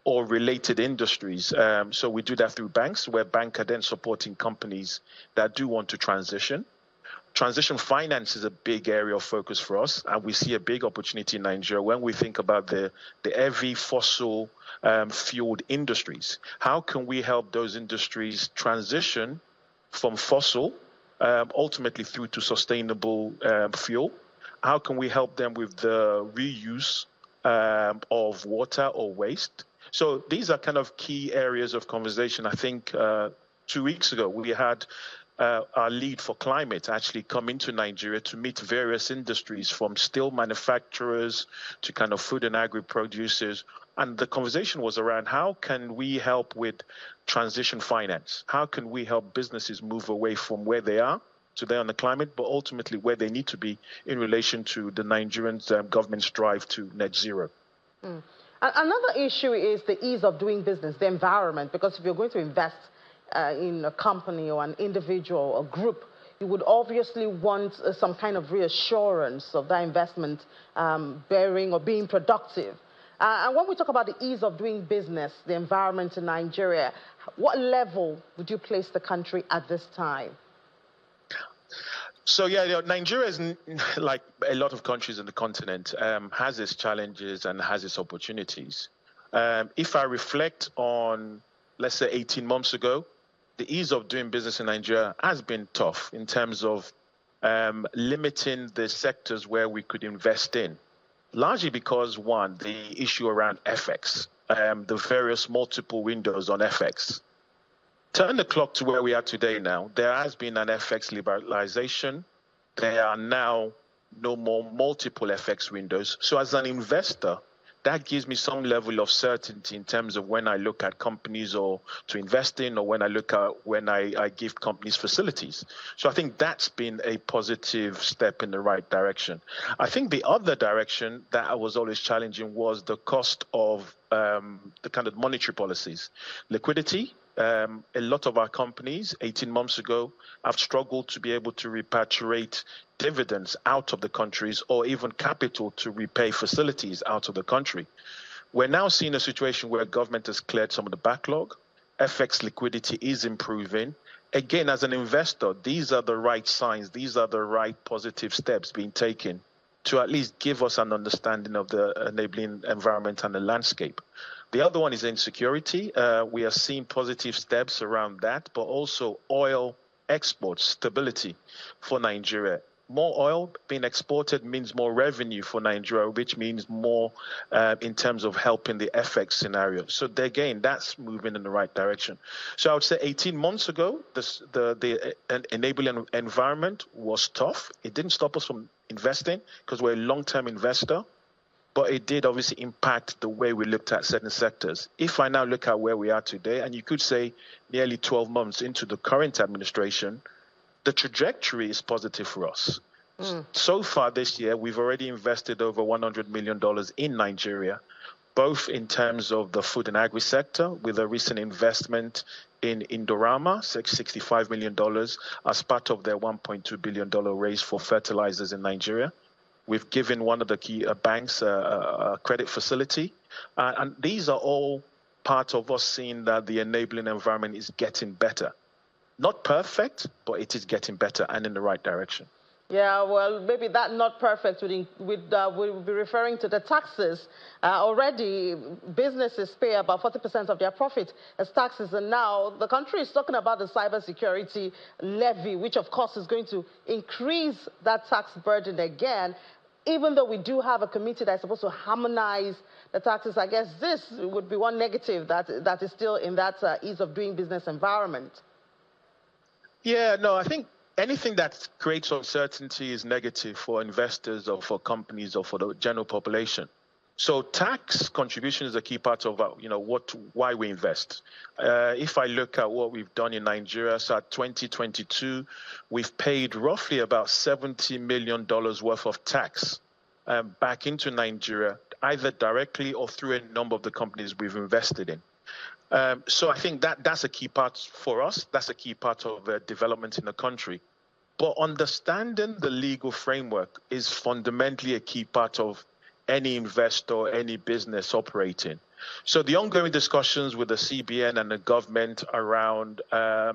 or related industries. So we do that through banks, where banks are then supporting companies that do want to transition. Transition finance is a big area of focus for us, and we see a big opportunity in Nigeria when we think about the heavy fossil fueled industries. How can we help those industries transition from fossil ultimately through to sustainable fuel? How can we help them with the reuse of water or waste? So these are kind of key areas of conversation. I think 2 weeks ago, we had our lead for climate actually come into Nigeria to meet various industries, from steel manufacturers to kind of food and agri producers. And the conversation was around how can we help with transition finance? How can we help businesses move away from where they are today on the climate, but ultimately where they need to be in relation to the Nigerian government's drive to net zero? Another issue is the ease of doing business, the environment, because if you're going to invest in a company or an individual or group, you would obviously want some kind of reassurance of that investment bearing or being productive. And when we talk about the ease of doing business, the environment in Nigeria, what level would you place the country at this time? So yeah, Nigeria is, like a lot of countries in the continent, has its challenges and has its opportunities. If I reflect on, let's say, 18 months ago, the ease of doing business in Nigeria has been tough in terms of limiting the sectors where we could invest in. largely because, one, the issue around FX, the various multiple windows on FX. Turn the clock to where we are today now. There has been an FX liberalization. There are now no more multiple FX windows. So as an investor, that gives me some level of certainty in terms of when I look at companies or to invest in, or when I give companies facilities. So I think that's been a positive step in the right direction. I think the other direction that I was always challenging was the cost of the kind of monetary policies. Liquidity. A lot of our companies 18 months ago have struggled to be able to repatriate dividends out of the countries, or even capital to repay facilities out of the country. We're now seeing a situation where government has cleared some of the backlog. FX liquidity is improving. Again, as an investor, these are the right signs. These are the right positive steps being taken to at least give us an understanding of the enabling environment and the landscape. The other one is insecurity. We are seeing positive steps around that, but also oil export stability for Nigeria. More oil being exported means more revenue for Nigeria, which means more in terms of helping the FX scenario. So again, that's moving in the right direction. So I would say 18 months ago, the enabling environment was tough. It didn't stop us from investing because we're a long-term investor, but it did obviously impact the way we looked at certain sectors. If I now look at where we are today, and you could say nearly 12 months into the current administration, the trajectory is positive for us. So far this year, we've already invested over $100 million in Nigeria, both in terms of the food and agri sector, with a recent investment in Indorama, $65 million, as part of their $1.2 billion raise for fertilizers in Nigeria. We've given one of the key banks a credit facility. And these are all part of us seeing that the enabling environment is getting better. Not perfect, but it is getting better and in the right direction. Yeah, well, maybe that not perfect would be referring to the taxes. Already, businesses pay about 40% of their profit as taxes, and now the country is talking about the cybersecurity levy, which of course is going to increase that tax burden again. Even though we do have a committee that's supposed to harmonize the taxes, I guess this would be one negative that is still in that ease of doing business environment. Yeah, no, I think anything that creates uncertainty is negative for investors or for companies or for the general population. So tax contribution is a key part of why we invest. If I look at what we've done in Nigeria, so at 2022, we've paid roughly about $70 million worth of tax back into Nigeria, either directly or through a number of the companies we've invested in. So I think that's a key part for us. That's a key part of development in the country. But understanding the legal framework is fundamentally a key part of any investor, any business operating. So the ongoing discussions with the CBN and the government around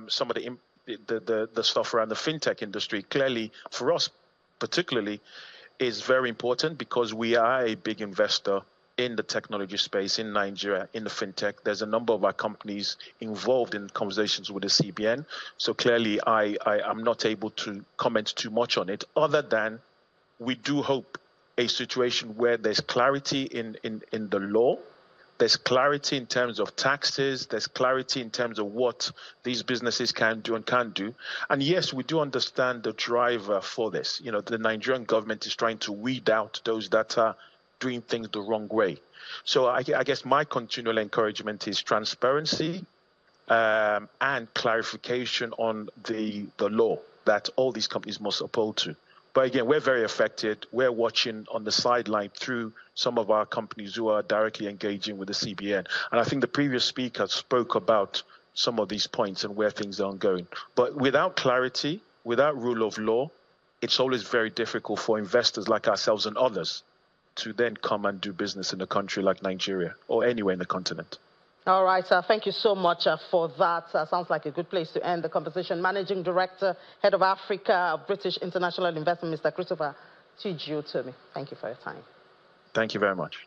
some of the stuff around the fintech industry, clearly for us particularly, is very important because we are a big investor in the technology space in Nigeria, in the fintech. There's a number of our companies involved in conversations with the CBN. So clearly, I am not able to comment too much on it, other than we do hope a situation where there's clarity in the law, there's clarity in terms of taxes, there's clarity in terms of what these businesses can do and can't do. And yes, we do understand the driver for this. The Nigerian government is trying to weed out those that are doing things the wrong way. So I guess my continual encouragement is transparency and clarification on the law that all these companies must uphold to. But again, we're very affected. We're watching on the sideline through some of our companies who are directly engaging with the CBN. And I think the previous speaker spoke about some of these points and where things are ongoing. But without clarity, without rule of law, it's always very difficult for investors like ourselves and others to then come and do business in a country like Nigeria or anywhere in the continent. All right, thank you so much for that. Sounds like a good place to end the conversation. Managing Director, Head of Africa, British International Investment, Mr. Christopher Chijiotomi. Thank you for your time. Thank you very much.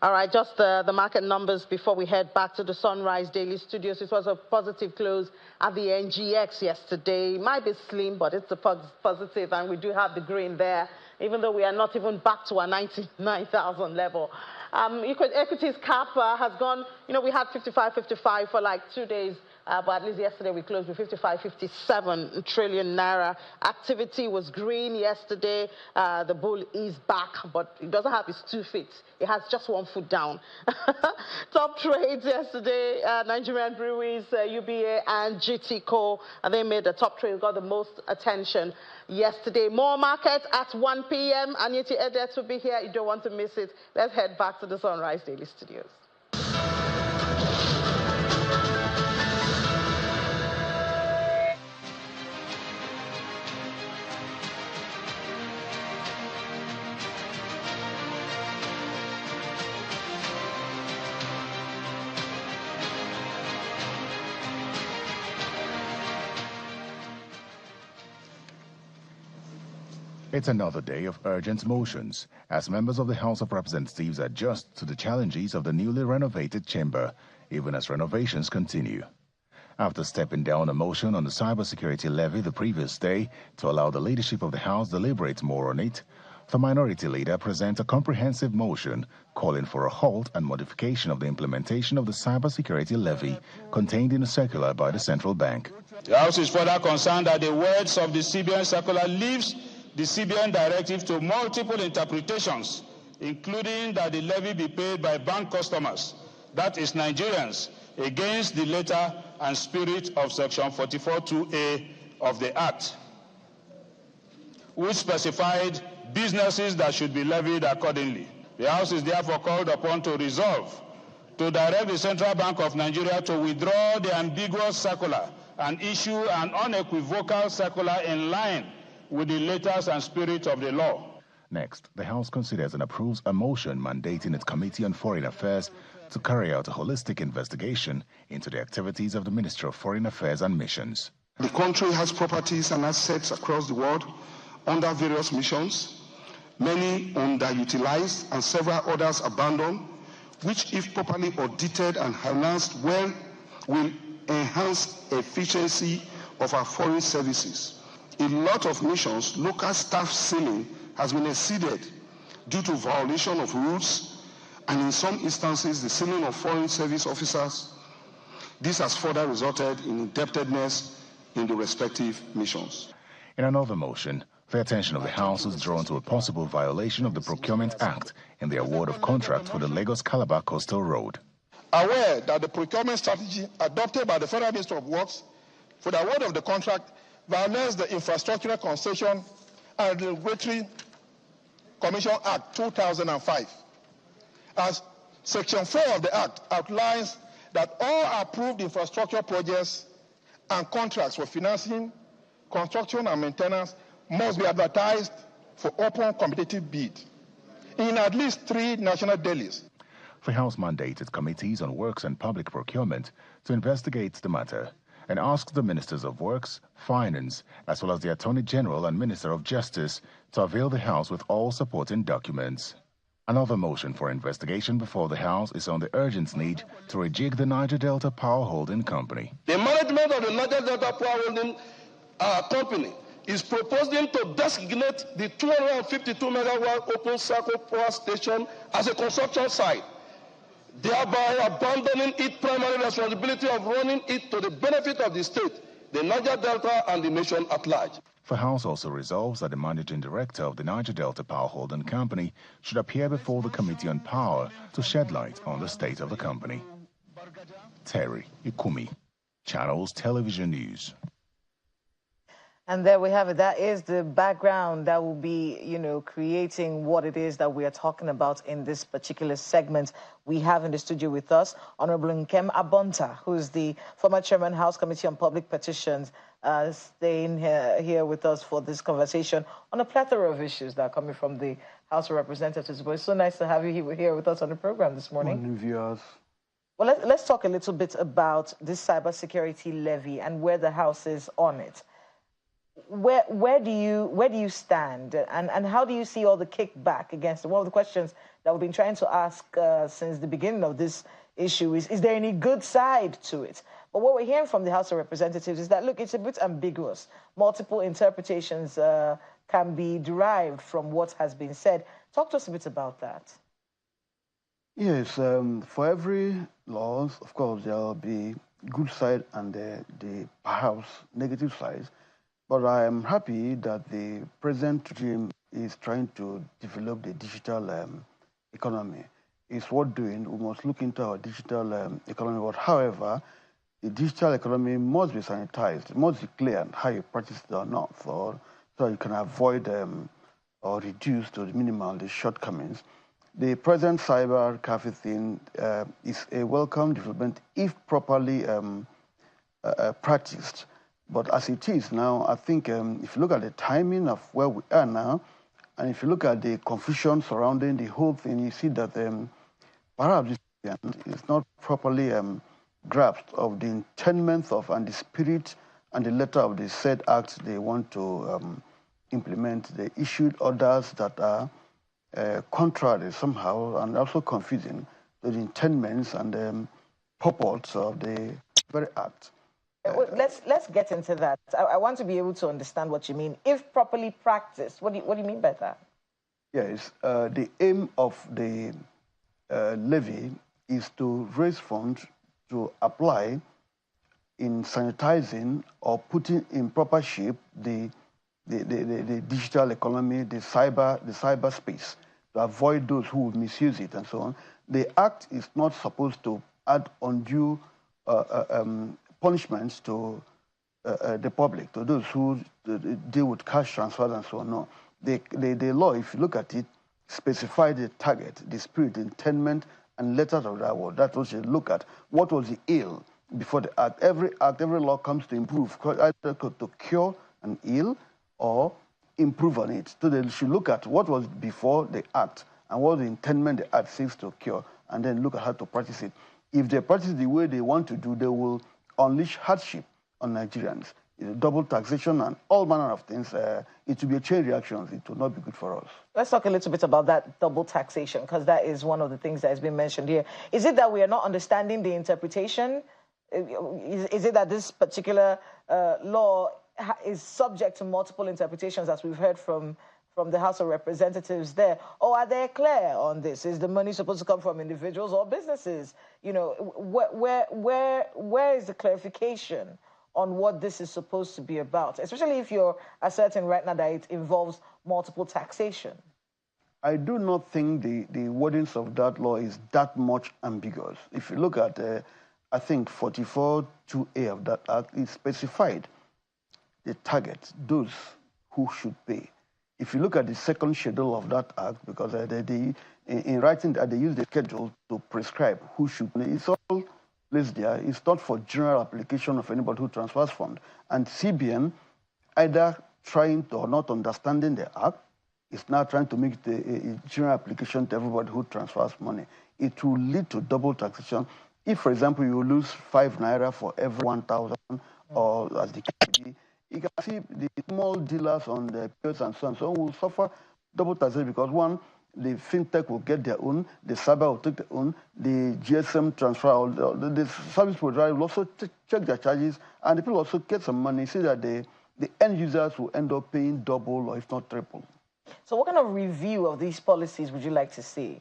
All right, just the market numbers before we head back to the Sunrise Daily Studios. It was a positive close at the NGX yesterday. It might be slim, but it's a positive, and we do have the green there. even though we are not even back to our 99,000 level. Equities cap has gone, we had 55 for like 2 days. But at least yesterday we closed with 57 trillion naira. Activity was green yesterday. The bull is back, but it doesn't have its 2 feet. It has just 1 foot down. Top trades yesterday, Nigerian breweries, UBA and GTCO, and they made the top trade, got the most attention yesterday. More markets at 1 p.m. Anyeti Edet will be here. You don't want to miss it. Let's head back to the Sunrise Daily Studios. It's another day of urgent motions as members of the House of Representatives adjust to the challenges of the newly renovated chamber, even as renovations continue. After stepping down a motion on the cybersecurity levy the previous day to allow the leadership of the House deliberate more on it, the minority leader presents a comprehensive motion calling for a halt and modification of the implementation of the cybersecurity levy contained in a circular by the central bank. The House is further concerned that the words of the CBN circular leaves the CBN directive to multiple interpretations, including that the levy be paid by bank customers, that is Nigerians, against the letter and spirit of Section 44(2)A of the Act, which specified businesses that should be levied accordingly. The House is therefore called upon to resolve to direct the Central Bank of Nigeria to withdraw the ambiguous circular and issue an unequivocal circular in line with the letters and spirit of the law. Next, the House considers and approves a motion mandating its Committee on Foreign Affairs to carry out a holistic investigation into the activities of the Ministry of Foreign Affairs and Missions. The country has properties and assets across the world under various missions, many underutilized and several others abandoned, which, if properly audited and harnessed well, will enhance efficiency of our foreign services. In a lot of missions, local staff ceiling has been exceeded due to violation of rules, and in some instances, the ceiling of foreign service officers. This has further resulted in indebtedness in the respective missions. In another motion, the attention of the House is drawn to a possible violation of the Procurement Act in the award of contract for the Lagos-Calabar Coastal Road. Aware that the procurement strategy adopted by the Federal Ministry of Works for the award of the contract violates the Infrastructural Concession and Regulatory Commission Act 2005. As Section 4 of the Act outlines that all approved infrastructure projects and contracts for financing, construction and maintenance must be advertised for open competitive bid in at least 3 national dailies. The House mandated committees on works and public procurement to investigate the matter and asked the Ministers of Works, Finance, as well as the Attorney General and Minister of Justice to avail the House with all supporting documents. Another motion for investigation before the House is on the urgent need to rejig the Niger Delta Power Holding Company. The management of the Niger Delta Power Holding Company is proposing to designate the 252-megawatt open cycle power station as a construction site, thereby abandoning its primary responsibility of running it to the benefit of the state, the Niger Delta, and the nation at large. The House also resolves that the managing director of the Niger Delta Power Holding Company should appear before the Committee on Power to shed light on the state of the company. Terry Ikumi, Channels Television News. And there we have it. That is the background that will be, creating what it is that we are talking about in this particular segment. We have in the studio with us Honorable Nkem Abonta, who is the former Chairman, House Committee on Public Petitions, staying here with us for this conversation on a plethora of issues that are coming from the House of Representatives. But it's so nice to have you here with us on the program this morning. Morning, viewers. Well, let's talk a little bit about this cybersecurity levy and where the House is on it. Where do you stand, and how do you see all the kickback against it? One of the questions that we've been trying to ask since the beginning of this issue is there any good side to it? But what we're hearing from the House of Representatives is that, look, it's a bit ambiguous. Multiple interpretations can be derived from what has been said. Talk to us a bit about that. Yes, for every law, of course, there will be good side and the perhaps negative sides. But I am happy that the present regime is trying to develop the digital economy. It's worth doing. We must look into our digital economy. But however, the digital economy must be sanitized. It must be clear how you practice it or not, so you can avoid or reduce to the minimum the shortcomings. The present cyber cafe thing is a welcome development if properly practiced. But as it is now, I think if you look at the timing of where we are now, and if you look at the confusion surrounding the whole thing, you see that perhaps it's not properly grasped of the intent of and the spirit and the letter of the said act they want to implement. They issued orders that are contrary somehow and also confusing to the intendments and purports of the very act. Let's get into that. I want to be able to understand what you mean. If properly practiced, what do you mean by that? Yes, the aim of the levy is to raise funds to apply in sanitizing or putting in proper shape the digital economy, the cyber space, to avoid those who would misuse it and so on. The act is not supposed to add undue punishments to the public, to those who deal with cash transfers and so on. No. The law, if you look at it, specified the target, the spirit, the intent, and letters of that word. That's what you look at. What was the ill before the act? Every law comes to improve, either to cure an ill or improve on it. So they should look at what was before the act and what the intent the act seeks to cure, and then look at how to practice it. If they practice the way they want to do, they will unleash hardship on Nigerians, double taxation and all manner of things. It will be a chain reaction. It will not be good for us. Let's talk a little bit about that double taxation, because that is one of the things that has been mentioned here. Is it that we are not understanding the interpretation? Is it that this particular law is subject to multiple interpretations, as we've heard from the House of Representatives there? Or are they clear on this? Is the money supposed to come from individuals or businesses? You know, where is the clarification on what this is supposed to be about, especially if you're asserting right now that it involves multiple taxation? I do not think the wordings of that law is that much ambiguous. If you look at, I think 44(2)(a) of that act, it specified the target, those who should pay. If you look at the second schedule of that act, because in writing that they use the schedule to prescribe who should pay, it's all placed there. It's not for general application of anybody who transfers funds. And CBN, either trying to or not understanding the act, is now trying to make the general application to everybody who transfers money. It will lead to double taxation. If, for example, you lose 5 naira for every 1,000, or as the case be, you can see the small dealers on the pills and so on. So will suffer double taxation because one, the fintech will get their own, the cyber will take their own, the GSM transfer, the service provider will also check their charges, and the people also get some money. See that the end users will end up paying double or if not triple. So what kind of review of these policies would you like to see?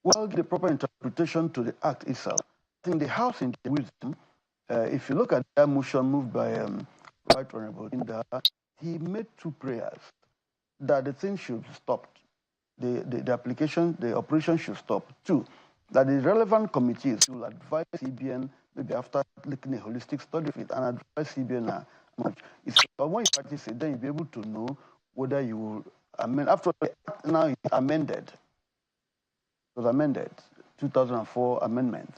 Well, the proper interpretation to the act itself. I think the House in the wisdom, if you look at that motion moved by Right Honorable Inda, he made 2 prayers that the thing should stop. The application, the operation should stop. 2, that the relevant committees will advise CBN, maybe after looking a holistic study of it, and advise CBN much. It's when you practice it, then you'll be able to know whether you will amend. After the act now is amended. It was amended, 2004 amendment.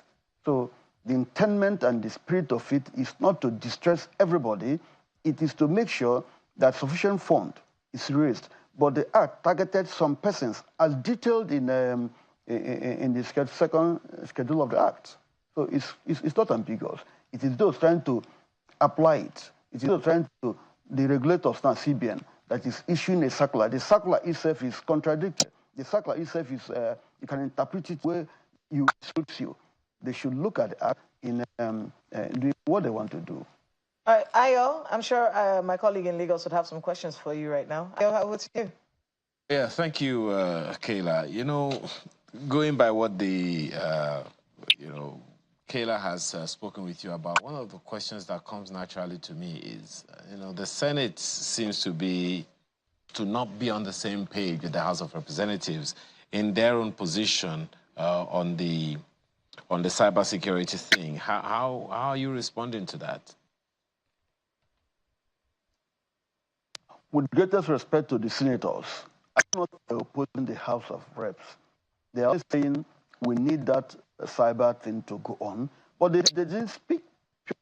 So the intent and the spirit of it is not to distress everybody. It is to make sure that sufficient fund is raised. But the act targeted some persons as detailed in the second schedule of the act. So it's not ambiguous. It is those trying to apply it. It is those trying to, the regulators now, CBN, that is issuing a circular. The circular itself is contradictory. The circular itself is, you can interpret it where suits you. They should look at the act in doing what they want to do. All right, Ayo, I'm sure my colleague in Lagos would have some questions for you right now. Ayo, what's you? Yeah, thank you, Kayla. You know, going by what the, Kayla has spoken with you about, one of the questions that comes naturally to me is, the Senate seems to not be on the same page with the House of Representatives in their own position on the cybersecurity thing. How are you responding to that? With greatest respect to the senators, I'm not opposing the House of Reps. They are saying we need that cyber thing to go on, but they didn't speak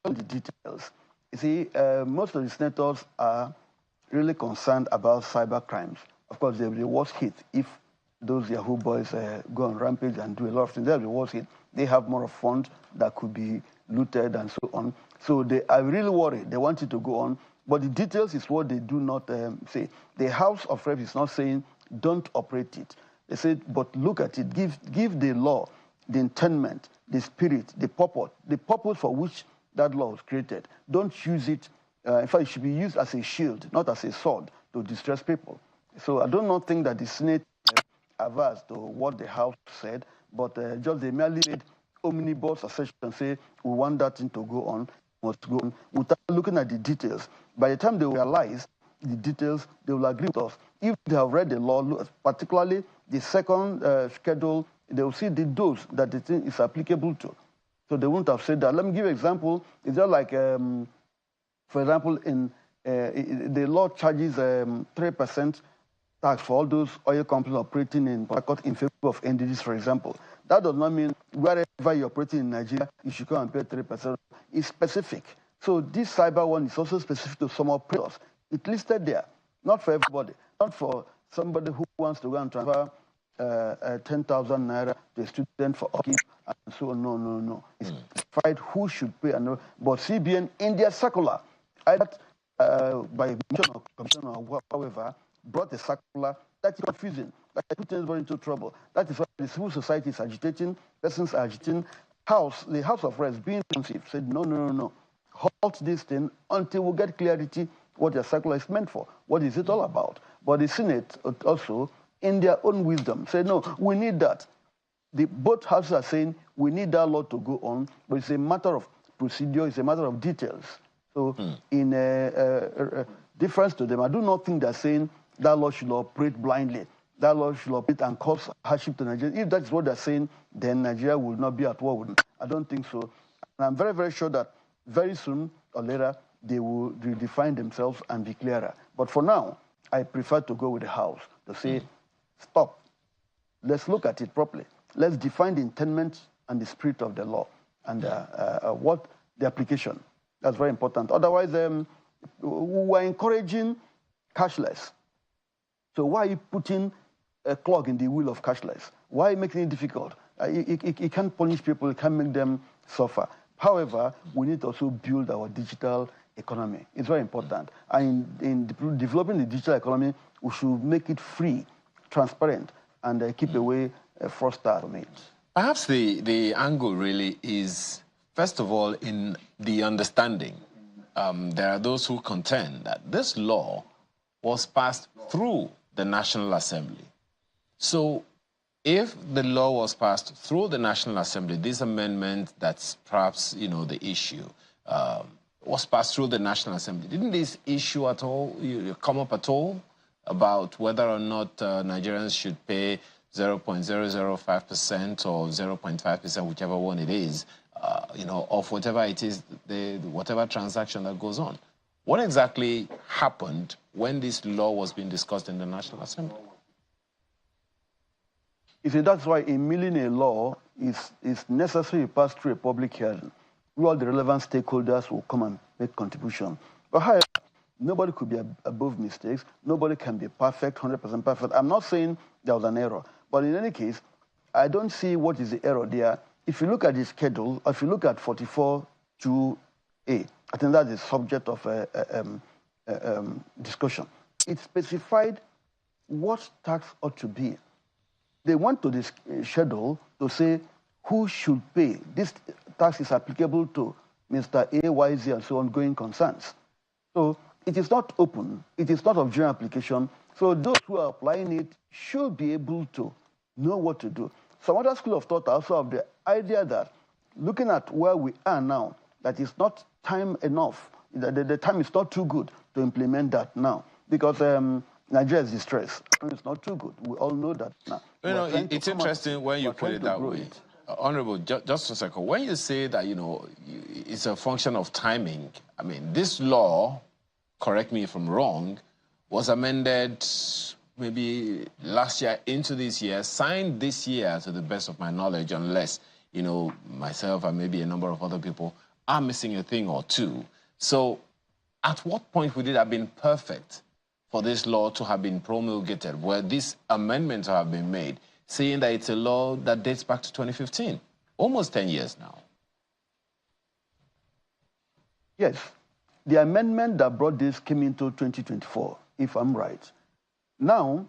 on the details. You see, most of the senators are really concerned about cyber crimes. Of course, they'll be the worst hit if those Yahoo boys go on rampage and do a lot of things. They'll be the worst hit. They have more of funds that could be looted and so on. So they are really worried. They want it to go on. But the details is what they do not say. The House of Reps is not saying don't operate it. They say, but look at it. Give the law the intent, the spirit, the purpose for which that law was created. Don't use it. In fact, it should be used as a shield, not as a sword to distress people. So I do not think that the Senate averse to what the House said, but just they merely made omnibus assertion and say we want that thing to go on, must go on, without looking at the details. By the time they realize the details, they will agree with us. If they have read the law, particularly the second schedule, they will see the dose that the thing is applicable to. So they wouldn't have said that. Let me give you an example. It's just like, for example, in the law charges 3% tax for all those oil companies operating in Port Harcourt in favor of entities, for example. That does not mean wherever you're operating in Nigeria, you should come and pay 3%. It's specific. So this cyber one is also specific to some operators. It's listed there, not for everybody, not for somebody who wants to go and transfer 10,000 naira to a student for upkeep and so on. No. It's specified who should pay. But CBN in their circular, either by mission or commission or however, brought a circular that is confusing, that puts everybody into trouble. That is why the civil society is agitating, persons are agitating. The House of Reps, being responsive, said no. Halt this thing until we get clarity what the circular is meant for. What is it all about? But the Senate also, in their own wisdom, said, no, we need that. Both houses are saying we need that law to go on, but it's a matter of procedure, it's a matter of details. So in difference to them, I do not think they're saying that law should operate blindly. That law should operate and cause hardship to Nigeria. If that is what they're saying, then Nigeria will not be at war with them. I don't think so. And I'm very, very sure that very soon or later, they will redefine themselves and be clearer. But for now, I prefer to go with the House to say, stop. Let's look at it properly. Let's define the intent and the spirit of the law and what the application. That's very important. Otherwise, we're encouraging cashless. So why are you putting a clog in the wheel of cashless? Why are you making it difficult? You can't punish people. You can't make them suffer. However, we need to also build our digital economy. It's very important. And in developing the digital economy, we should make it free, transparent, and keep away fraudsters from it. Perhaps the angle really is, first of all, in the understanding. There are those who contend that this law was passed through the National Assembly. So if the law was passed through the National Assembly, this amendment that's perhaps, the issue, was passed through the National Assembly. Didn't this issue at all come up at all about whether or not Nigerians should pay 0.005% or 0.5%, whichever one it is, of whatever it is, whatever transaction that goes on? What exactly happened when this law was being discussed in the National Assembly? You see, that's why a millennial law is necessary to pass through a public hearing, where all the relevant stakeholders will come and make contribution. But however, nobody could be above mistakes. Nobody can be perfect, 100% perfect. I'm not saying there was an error. But in any case, I don't see what is the error there. If you look at the schedule, if you look at 44.2a, I think that's the subject of discussion. It specified what tax ought to be. They went to this schedule to say who should pay. This tax is applicable to Mr. AYZ and so on going concerns. So it is not open. It is not of general application. So those who are applying it should be able to know what to do. Some other school of thought also have the idea that looking at where we are now, that is not time enough. The time is not too good to implement that now because Nigeria is distressed. It's not too good. We all know that now. You know, it's interesting when you put it that way. Honorable, just a second. When you say that, you know, it's a function of timing, I mean, this law, correct me if I'm wrong, was amended maybe last year into this year, signed this year to the best of my knowledge, unless, you know, myself and maybe a number of other people are missing a thing or two. So at what point would it have been perfect for this law to have been promulgated, where these amendments have been made, saying that it's a law that dates back to 2015, almost 10 years now? Yes. The amendment that brought this came into 2024, if I'm right. Now,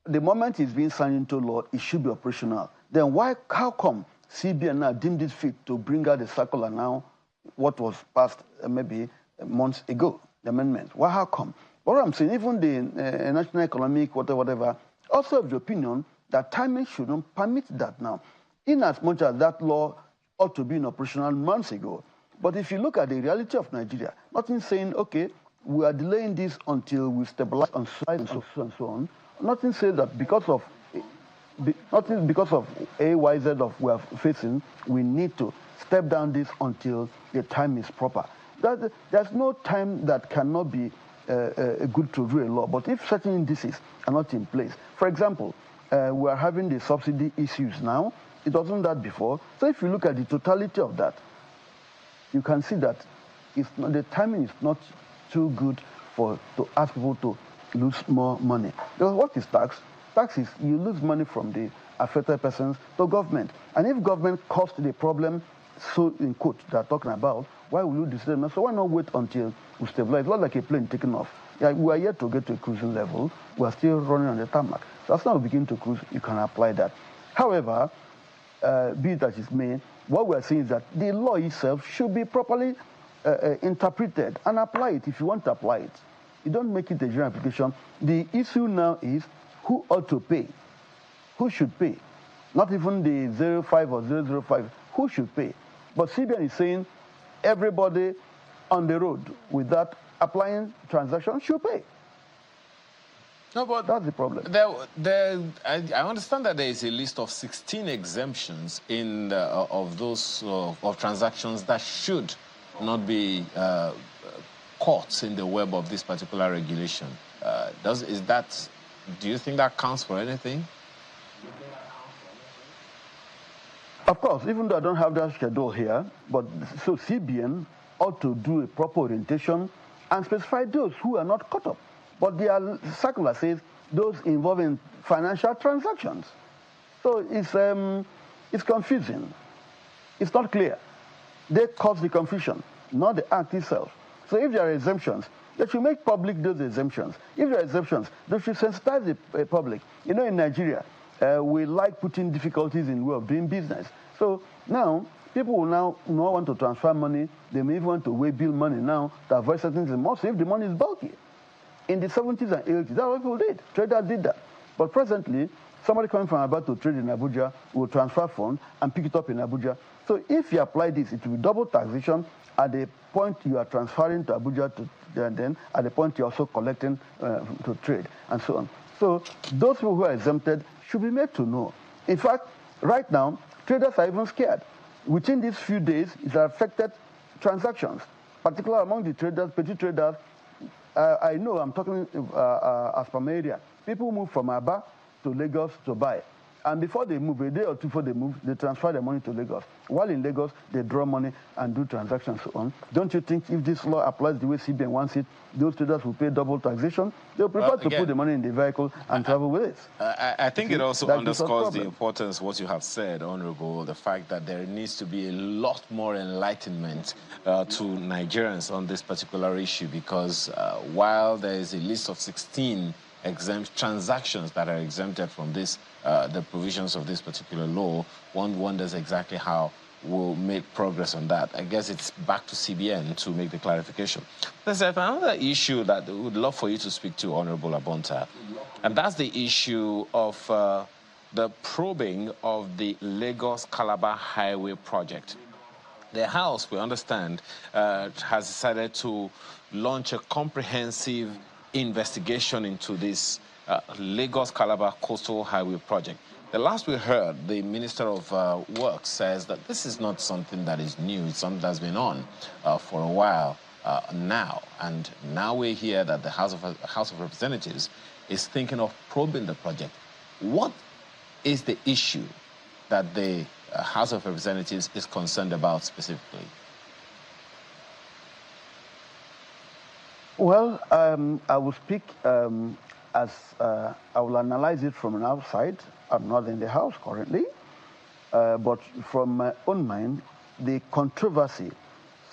the moment it's being signed into law, it should be operational. Then how come CBN now deemed it fit to bring out the circular now, what was passed maybe months ago, the amendment? Well, how come? What I'm saying, even the National Economic, whatever, also have the opinion that timing shouldn't permit that now, in as much as that law ought to be in operational months ago. But if you look at the reality of Nigeria, nothing saying, okay, we are delaying this until we stabilize and so on. Nothing says that because of AYZ of we are facing, we need to step down this until the time is proper. There's no time that cannot be good to do a law. But if certain indices are not in place, for example, we are having the subsidy issues now. It wasn't that before. So if you look at the totality of that, you can see that the timing is not too good to ask people to lose more money. Because what is tax? Tax is you lose money from the affected persons to government. And if government caused the problem, so in quote, they're talking about, why will you decide? So why not wait until we stabilize? It's not like a plane taking off. Yeah, we are yet to get to a cruising level. We are still running on the tarmac. So as soon as we begin to cruise, you can apply that. However, be it as it may, what we are saying is that the law itself should be properly interpreted and apply it if you want to apply it. You don't make it a general application. The issue now is who ought to pay, who should pay. Not even the 05 or 005, who should pay. But CBN is saying everybody on the road with that applying transaction should pay. No, but that's the problem. I understand that there is a list of 16 exemptions in of those of transactions that should not be caught in the web of this particular regulation. Do you think that counts for anything? Of course, even though I don't have that schedule here, but so CBN ought to do a proper orientation and specify those who are not caught up. But the circular says those involving financial transactions. So it's confusing. It's not clear. They cause the confusion, not the act itself. So if there are exemptions, they should make public those exemptions. If there are exemptions, they should sensitize the public. You know, in Nigeria, we like putting difficulties in the way of doing business. So now, people will now not want to transfer money. They may even want to waybill money now to avoid certain things. Most if the money is bulky. In the 70s and 80s, that's what people did. Traders did that. But presently, somebody coming from Abuja to trade in Abuja will transfer funds and pick it up in Abuja. So if you apply this, it will be double taxation at the point you are transferring to Abuja to then at the point you're also collecting to trade and so on. So those people who are exempted should be made to know. In fact, right now, traders are even scared. Within these few days, it has affected transactions, particularly among the traders, petty traders. I know, I'm talking as per my area. People move from Aba to Lagos to buy. And before they move, a day or two before they move, they transfer their money to Lagos. While in Lagos, they draw money and do transactions so on. Don't you think if this law applies the way CBN wants it, those traders will pay double taxation? They'll prefer to put the money in the vehicle and travel with it. I think it also underscores the importance of what you have said, Honorable, the fact that there needs to be a lot more enlightenment to Nigerians on this particular issue, because while there is a list of 16 exempt transactions that are exempted from this, the provisions of this particular law, one wonders exactly how will make progress on that. I guess it's back to CBN to make the clarification. There's another issue that we would love for you to speak to, Honorable Abonta, and that's the issue of the probing of the Lagos-Calabar Highway project. The House, we understand, has decided to launch a comprehensive investigation into this Lagos-Calabar Coastal Highway project. The last we heard, the Minister of Works says that this is not something that is new. It's something that's been on for a while now. And now we hear that the House of Representatives is thinking of probing the project. What is the issue that the House of Representatives is concerned about specifically? Well, I will speak as I will analyze it from an outside. I'm not in the House currently, but from my own mind, the controversy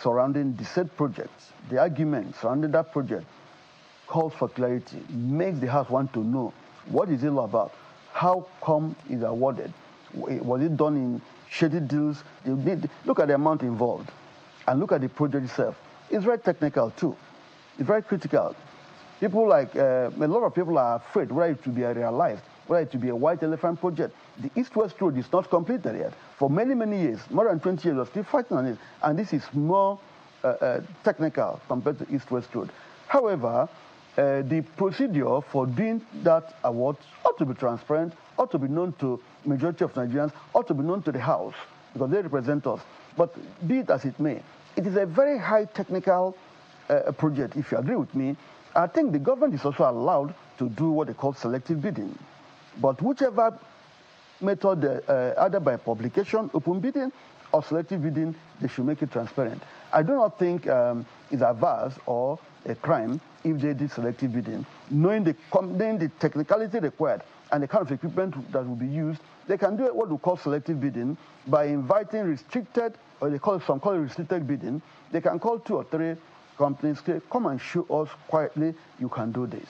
surrounding the said project, the argument surrounding that project calls for clarity, makes the House want to know what is it all about, how come it's awarded, was it done in shady deals? Look at the amount involved and look at the project itself. It's very technical too. It's very critical. People like, a lot of people are afraid whether it to be realized, whether it to be a white elephant project. The East-West Road is not completed yet. For many, many years, more than 20 years, we're still fighting on it. And this is more technical compared to East-West Road. However, the procedure for doing that award ought to be transparent, ought to be known to the majority of Nigerians, ought to be known to the House, because they represent us. But be it as it may, it is a very high technical project, if you agree with me. I think the government is also allowed to do what they call selective bidding. But whichever method, either by publication, open bidding, or selective bidding, they should make it transparent. I do not think it's adverse or a crime if they did selective bidding. Knowing the technicality required and the kind of equipment that will be used, they can do what we call selective bidding by inviting restricted, or they call it, some call it restricted bidding. They can call 2 or 3 companies, say, come and show us quietly, you can do this.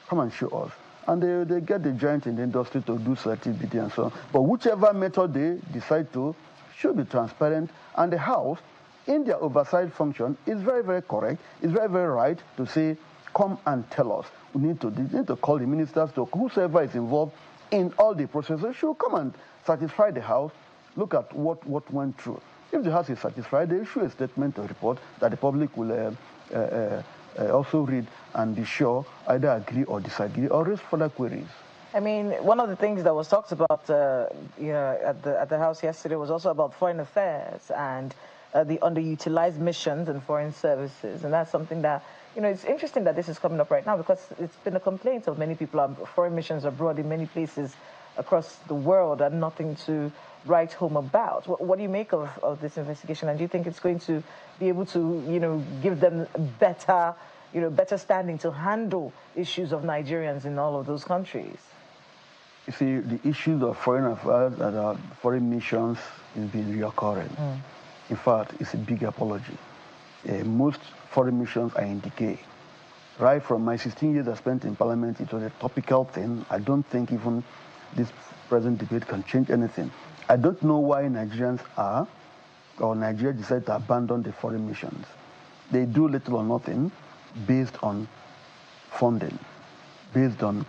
Come and show us. And they get the giant in the industry to do selective bidding and so on. But whichever method they decide to should be transparent. And the House, in their oversight function, is very, very correct. It's very, very right to say, come and tell us. We need to call the ministers, to whosoever is involved in all the processes should come and satisfy the House, look at what went through. If the House is satisfied, they issue a statement or report that the public will also read and be sure, either agree or disagree or raise further queries. I mean, one of the things that was talked about at the House yesterday was also about foreign affairs and the underutilized missions and foreign services. And that's something that, it's interesting that this is coming up right now because it's been a complaint of many people. Foreign missions abroad in many places across the world and nothing to write home about. What do you make of this investigation? And do you think it's going to be able to, give them better standing to handle issues of Nigerians in all of those countries? You see, the issues of foreign affairs and foreign missions is being reoccurring. In fact, it's a big apology. Most foreign missions are in decay. Right from my 16 years I spent in Parliament, it was a topical thing. I don't think even this present debate can change anything. I don't know why Nigerians Nigeria decided to abandon the foreign missions. They do little or nothing based on funding, based on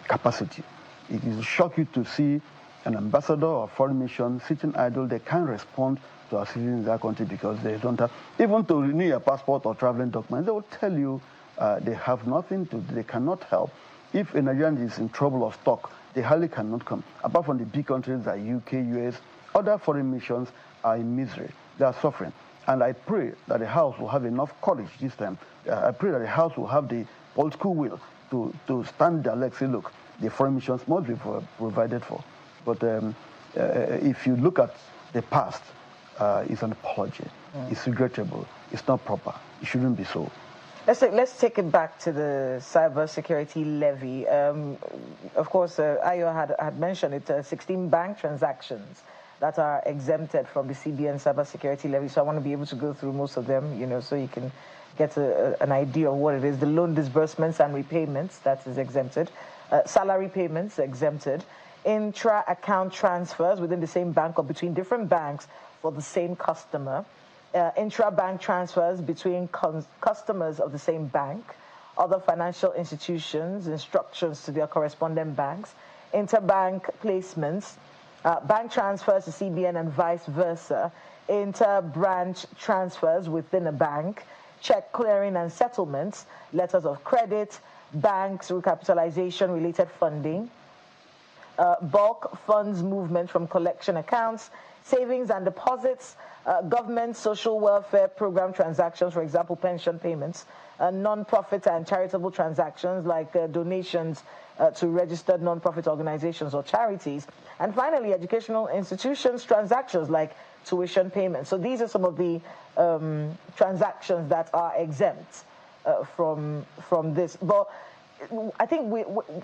capacity. It will shock you to see an ambassador or foreign mission sitting idle. They can't respond to our citizens in that country because they don't have, even to renew a passport or traveling documents, they will tell you they have nothing to do, they cannot help. If a Nigerian is in trouble or stuck, they hardly cannot come. Apart from the big countries like UK, US, other foreign missions are in misery. They are suffering. And I pray that the House will have enough courage this time. I pray that the House will have the political will to stand their legs and say, look, the foreign missions must be provided for. But if you look at the past, it's an apology. It's regrettable. It's not proper. It shouldn't be so. Let's take it back to the cybersecurity levy. Of course, Ayo had mentioned it, 16 bank transactions that are exempted from the CBN cybersecurity levy. So I want to be able to go through most of them, so you can get an idea of what it is. The loan disbursements and repayments, that is exempted. Salary payments, exempted. Intra-account transfers within the same bank or between different banks for the same customer, intra-bank transfers between customers of the same bank, other financial institutions, instructions to their correspondent banks, interbank placements, bank transfers to CBN and vice versa, inter-branch transfers within a bank, check clearing and settlements, letters of credit, banks recapitalization related funding, bulk funds movement from collection accounts, savings and deposits, government social welfare program transactions, for example, pension payments, non-profit and charitable transactions like donations to registered non-profit organizations or charities, and finally, educational institutions transactions like tuition payments. So these are some of the transactions that are exempt from this. But I think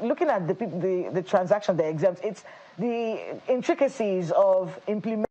looking at the transaction they're exempt, it's the intricacies of implementing